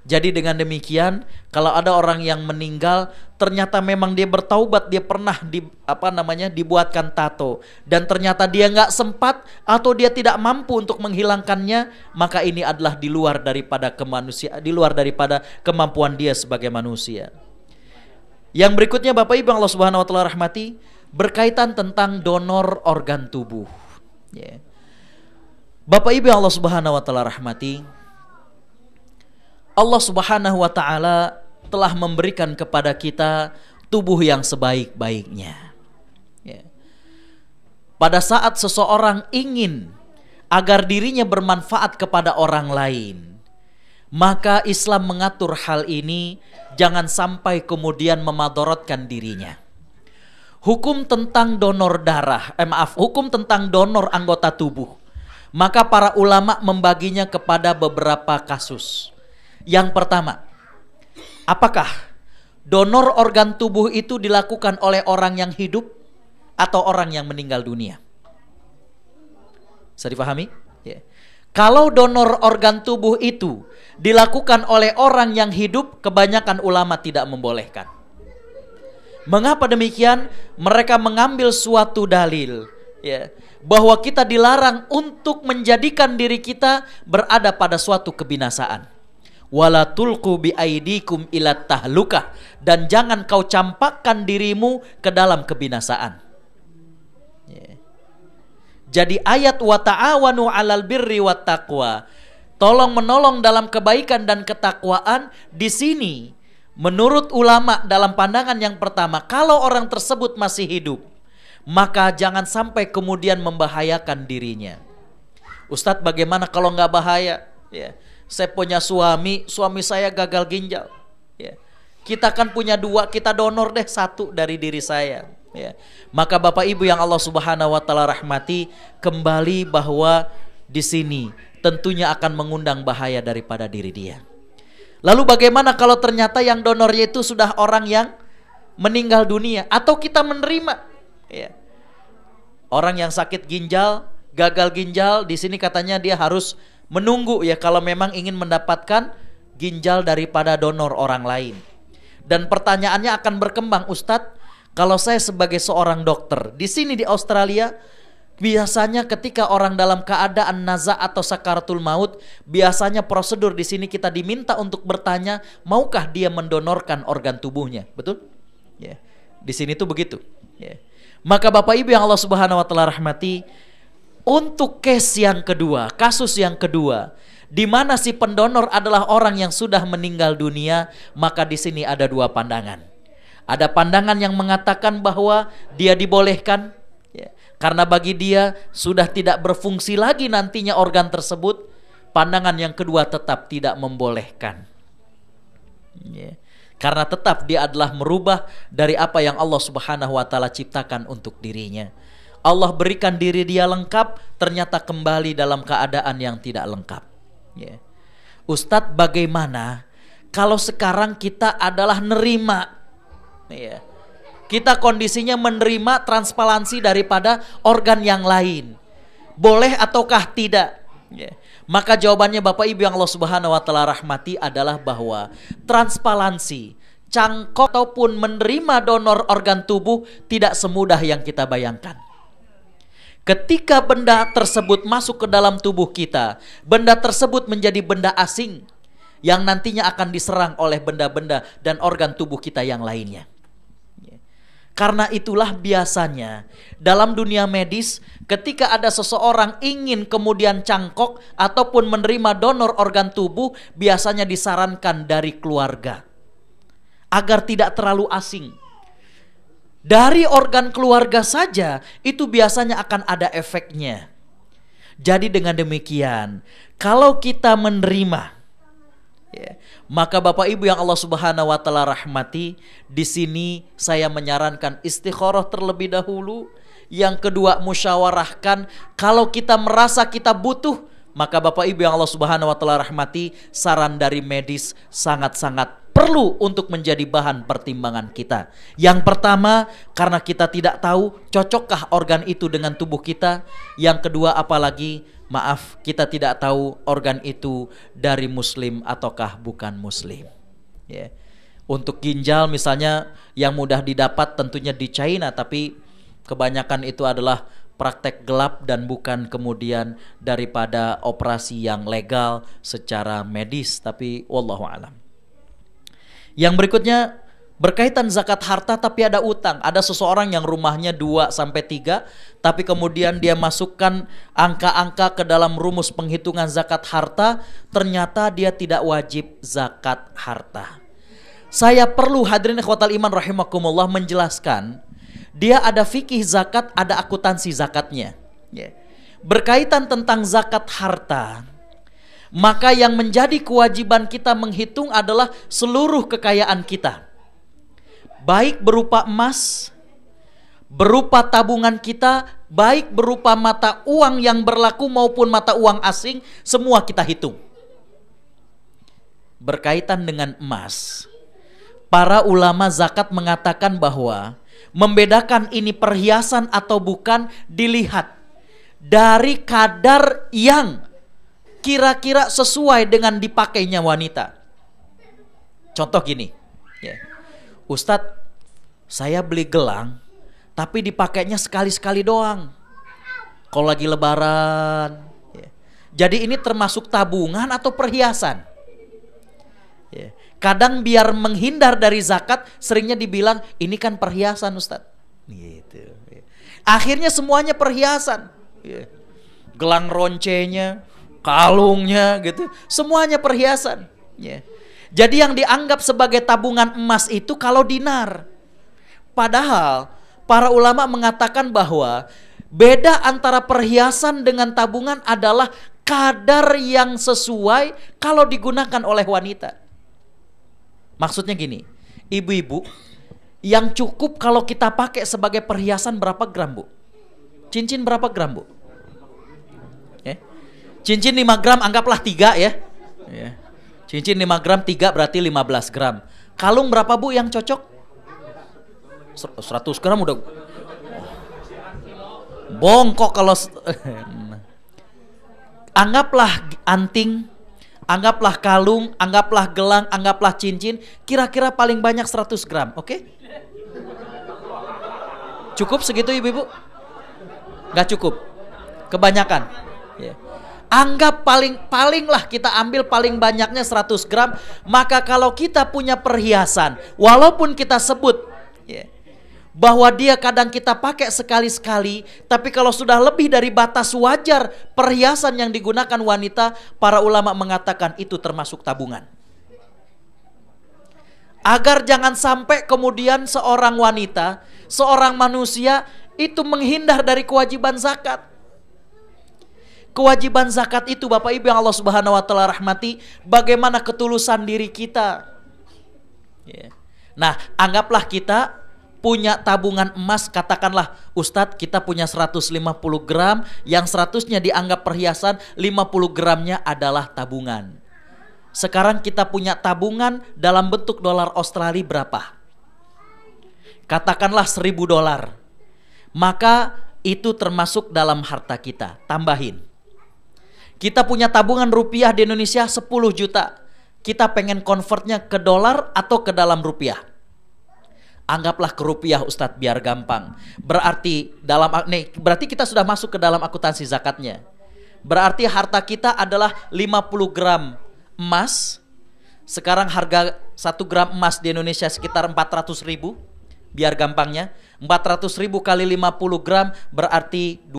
Jadi dengan demikian, kalau ada orang yang meninggal ternyata memang dia bertaubat, dia pernah dibuatkan tato dan ternyata dia nggak sempat atau dia tidak mampu untuk menghilangkannya, maka ini adalah di luar daripada kemanusiaan, di luar daripada kemampuan dia sebagai manusia. Yang berikutnya Bapak Ibu Allah Subhanahu wa taala rahmati, berkaitan tentang donor organ tubuh. Bapak Ibu Allah Subhanahu wa taala rahmati, Allah Subhanahu wa taala telah memberikan kepada kita tubuh yang sebaik-baiknya. Pada saat seseorang ingin agar dirinya bermanfaat kepada orang lain, maka Islam mengatur hal ini jangan sampai kemudian memadorotkan dirinya. Hukum tentang donor darah, hukum tentang donor anggota tubuh Maka para ulama membaginya kepada beberapa kasus. Yang pertama, apakah donor organ tubuh itu dilakukan oleh orang yang hidup atau orang yang meninggal dunia? Bisa dipahami? Ya. Kalau donor organ tubuh itu dilakukan oleh orang yang hidup, kebanyakan ulama tidak membolehkan. Mengapa demikian? Mereka mengambil suatu dalil, ya, bahwa kita dilarang untuk menjadikan diri kita berada pada suatu kebinasaan. Wala tulqu bi aidikum ila tahlukah, dan jangan kau campakkan dirimu ke dalam kebinasaan. Ya. Jadi ayat wa ta'awanu 'alal birri wat taqwa, tolong menolong dalam kebaikan dan ketakwaan, di sini menurut ulama dalam pandangan yang pertama, kalau orang tersebut masih hidup, maka jangan sampai kemudian membahayakan dirinya. Ustadz, bagaimana kalau nggak bahaya? Ya, saya punya suami saya gagal ginjal. Ya, kita kan punya 2, kita donor deh 1 dari diri saya. Ya, maka Bapak Ibu yang Allah Subhanahu Wa Taala rahmati, kembali bahwa di sini tentunya akan mengundang bahaya daripada diri dia. Lalu bagaimana kalau ternyata yang donornya itu sudah orang yang meninggal dunia, atau kita menerima? Ya. Orang yang sakit ginjal, gagal ginjal, di sini katanya dia harus menunggu ya kalau memang ingin mendapatkan ginjal daripada donor orang lain. Dan pertanyaannya akan berkembang, Ustadz, kalau saya sebagai seorang dokter di sini di Australia, biasanya ketika orang dalam keadaan naza atau sakaratul maut, biasanya prosedur di sini kita diminta untuk bertanya, maukah dia mendonorkan organ tubuhnya, betul? Ya. Di sini tuh begitu. Ya. Maka Bapak Ibu yang Allah Subhanahu Wa Taala rahmati, untuk case yang kedua, kasus yang kedua, di mana si pendonor adalah orang yang sudah meninggal dunia, maka di sini ada 2 pandangan. Ada pandangan yang mengatakan bahwa dia dibolehkan, ya, karena bagi dia sudah tidak berfungsi lagi nantinya organ tersebut. Pandangan yang kedua tetap tidak membolehkan. Ya. Karena tetap dia adalah merubah dari apa yang Allah Subhanahu Wa Taala ciptakan untuk dirinya. Allah berikan diri dia lengkap, ternyata kembali dalam keadaan yang tidak lengkap. Ya. Ustadz, bagaimana kalau sekarang kita adalah nerima? Ya. Kita kondisinya menerima transplantasi daripada organ yang lain. Boleh ataukah tidak? Ya. Maka jawabannya Bapak Ibu yang Allah Subhanahu Wa Taala rahmati adalah bahwa transplantasi, cangkok ataupun menerima donor organ tubuh tidak semudah yang kita bayangkan. Ketika benda tersebut masuk ke dalam tubuh kita, benda tersebut menjadi benda asing yang nantinya akan diserang oleh benda-benda dan organ tubuh kita yang lainnya. Karena itulah biasanya dalam dunia medis, ketika ada seseorang ingin kemudian cangkok ataupun menerima donor organ tubuh, biasanya disarankan dari keluarga agar tidak terlalu asing. Dari organ keluarga saja itu biasanya akan ada efeknya. Jadi dengan demikian, kalau kita menerima, ya, maka Bapak Ibu yang Allah Subhanahu Wa Taala rahmati, di sini saya menyarankan istikharah terlebih dahulu. Yang kedua, musyawarahkan. Kalau kita merasa kita butuh, maka Bapak Ibu yang Allah Subhanahu Wa Taala rahmati, saran dari medis sangat-sangat perlu untuk menjadi bahan pertimbangan kita. Yang pertama, karena kita tidak tahu cocokkah organ itu dengan tubuh kita. Yang kedua, apalagi maaf, kita tidak tahu organ itu dari muslim ataukah bukan muslim. Ya. Untuk ginjal misalnya yang mudah didapat tentunya di China, tapi kebanyakan itu adalah praktek gelap dan bukan kemudian daripada operasi yang legal secara medis, tapi wallahu alam. Yang berikutnya berkaitan zakat harta tapi ada utang. Ada seseorang yang rumahnya 2-3, tapi kemudian dia masukkan angka-angka ke dalam rumus penghitungan zakat harta, ternyata dia tidak wajib zakat harta. Saya perlu hadirin ikhwatal iman rahimakumullah menjelaskan, dia ada fikih zakat, ada akuntansi zakatnya. Berkaitan tentang zakat harta, maka yang menjadi kewajiban kita menghitung adalah seluruh kekayaan kita, baik berupa emas, berupa tabungan kita, baik berupa mata uang yang berlaku maupun mata uang asing, semua kita hitung. Berkaitan dengan emas, para ulama zakat mengatakan bahwa membedakan ini perhiasan atau bukan dilihat dari kadar yang kira-kira sesuai dengan dipakainya wanita. Contoh gini, ya. Ustadz, saya beli gelang tapi dipakainya sekali-sekali doang kalau lagi lebaran, ya. Jadi ini termasuk tabungan atau perhiasan, ya. Kadang biar menghindar dari zakat, seringnya dibilang ini kan perhiasan Ustadz, gitu. Akhirnya semuanya perhiasan, ya. Gelang roncenya, kalungnya, gitu, semuanya perhiasan, ya. Jadi yang dianggap sebagai tabungan emas itu kalau dinar. Padahal para ulama mengatakan bahwa beda antara perhiasan dengan tabungan adalah kadar yang sesuai kalau digunakan oleh wanita. Maksudnya gini, ibu-ibu, yang cukup kalau kita pakai sebagai perhiasan berapa gram, Bu? Cincin berapa gram, Bu? Ya. Cincin 5 gram anggaplah 3 ya. Ya. Cincin 5 gram 3 berarti 15 gram. Kalung berapa, Bu, yang cocok? 100 gram udah bongkok kalau anggaplah anting, anggaplah kalung, anggaplah gelang, anggaplah cincin, kira-kira paling banyak 100 gram, oke? Cukup segitu ibu-ibu? Gak cukup, kebanyakan, ya. Anggap palinglah kita ambil paling banyaknya 100 gram. Maka kalau kita punya perhiasan, walaupun kita sebut, ya, bahwa dia kadang kita pakai sekali-sekali, tapi kalau sudah lebih dari batas wajar perhiasan yang digunakan wanita, para ulama mengatakan itu termasuk tabungan. Agar jangan sampai kemudian seorang wanita, seorang manusia itu menghindar dari kewajiban zakat. Kewajiban zakat itu, Bapak Ibu yang Allah Subhanahu wa taala rahmati, bagaimana ketulusan diri kita. Ya. Nah, anggaplah kita punya tabungan emas, katakanlah Ustadz kita punya 150 gram, yang 100-nya dianggap perhiasan, 50 gramnya adalah tabungan. Sekarang kita punya tabungan dalam bentuk dolar Australia berapa? Katakanlah 1.000 dolar. Maka itu termasuk dalam harta kita, tambahin. Kita punya tabungan rupiah di Indonesia 10 juta. Kita pengen convertnya ke dolar atau ke dalam rupiah. Anggaplah ke rupiah Ustadz biar gampang. Berarti berarti kita sudah masuk ke dalam akuntansi zakatnya. Berarti harta kita adalah 50 gram emas. Sekarang harga 1 gram emas di Indonesia sekitar 400.000. Biar gampangnya 400.000 kali 50 gram berarti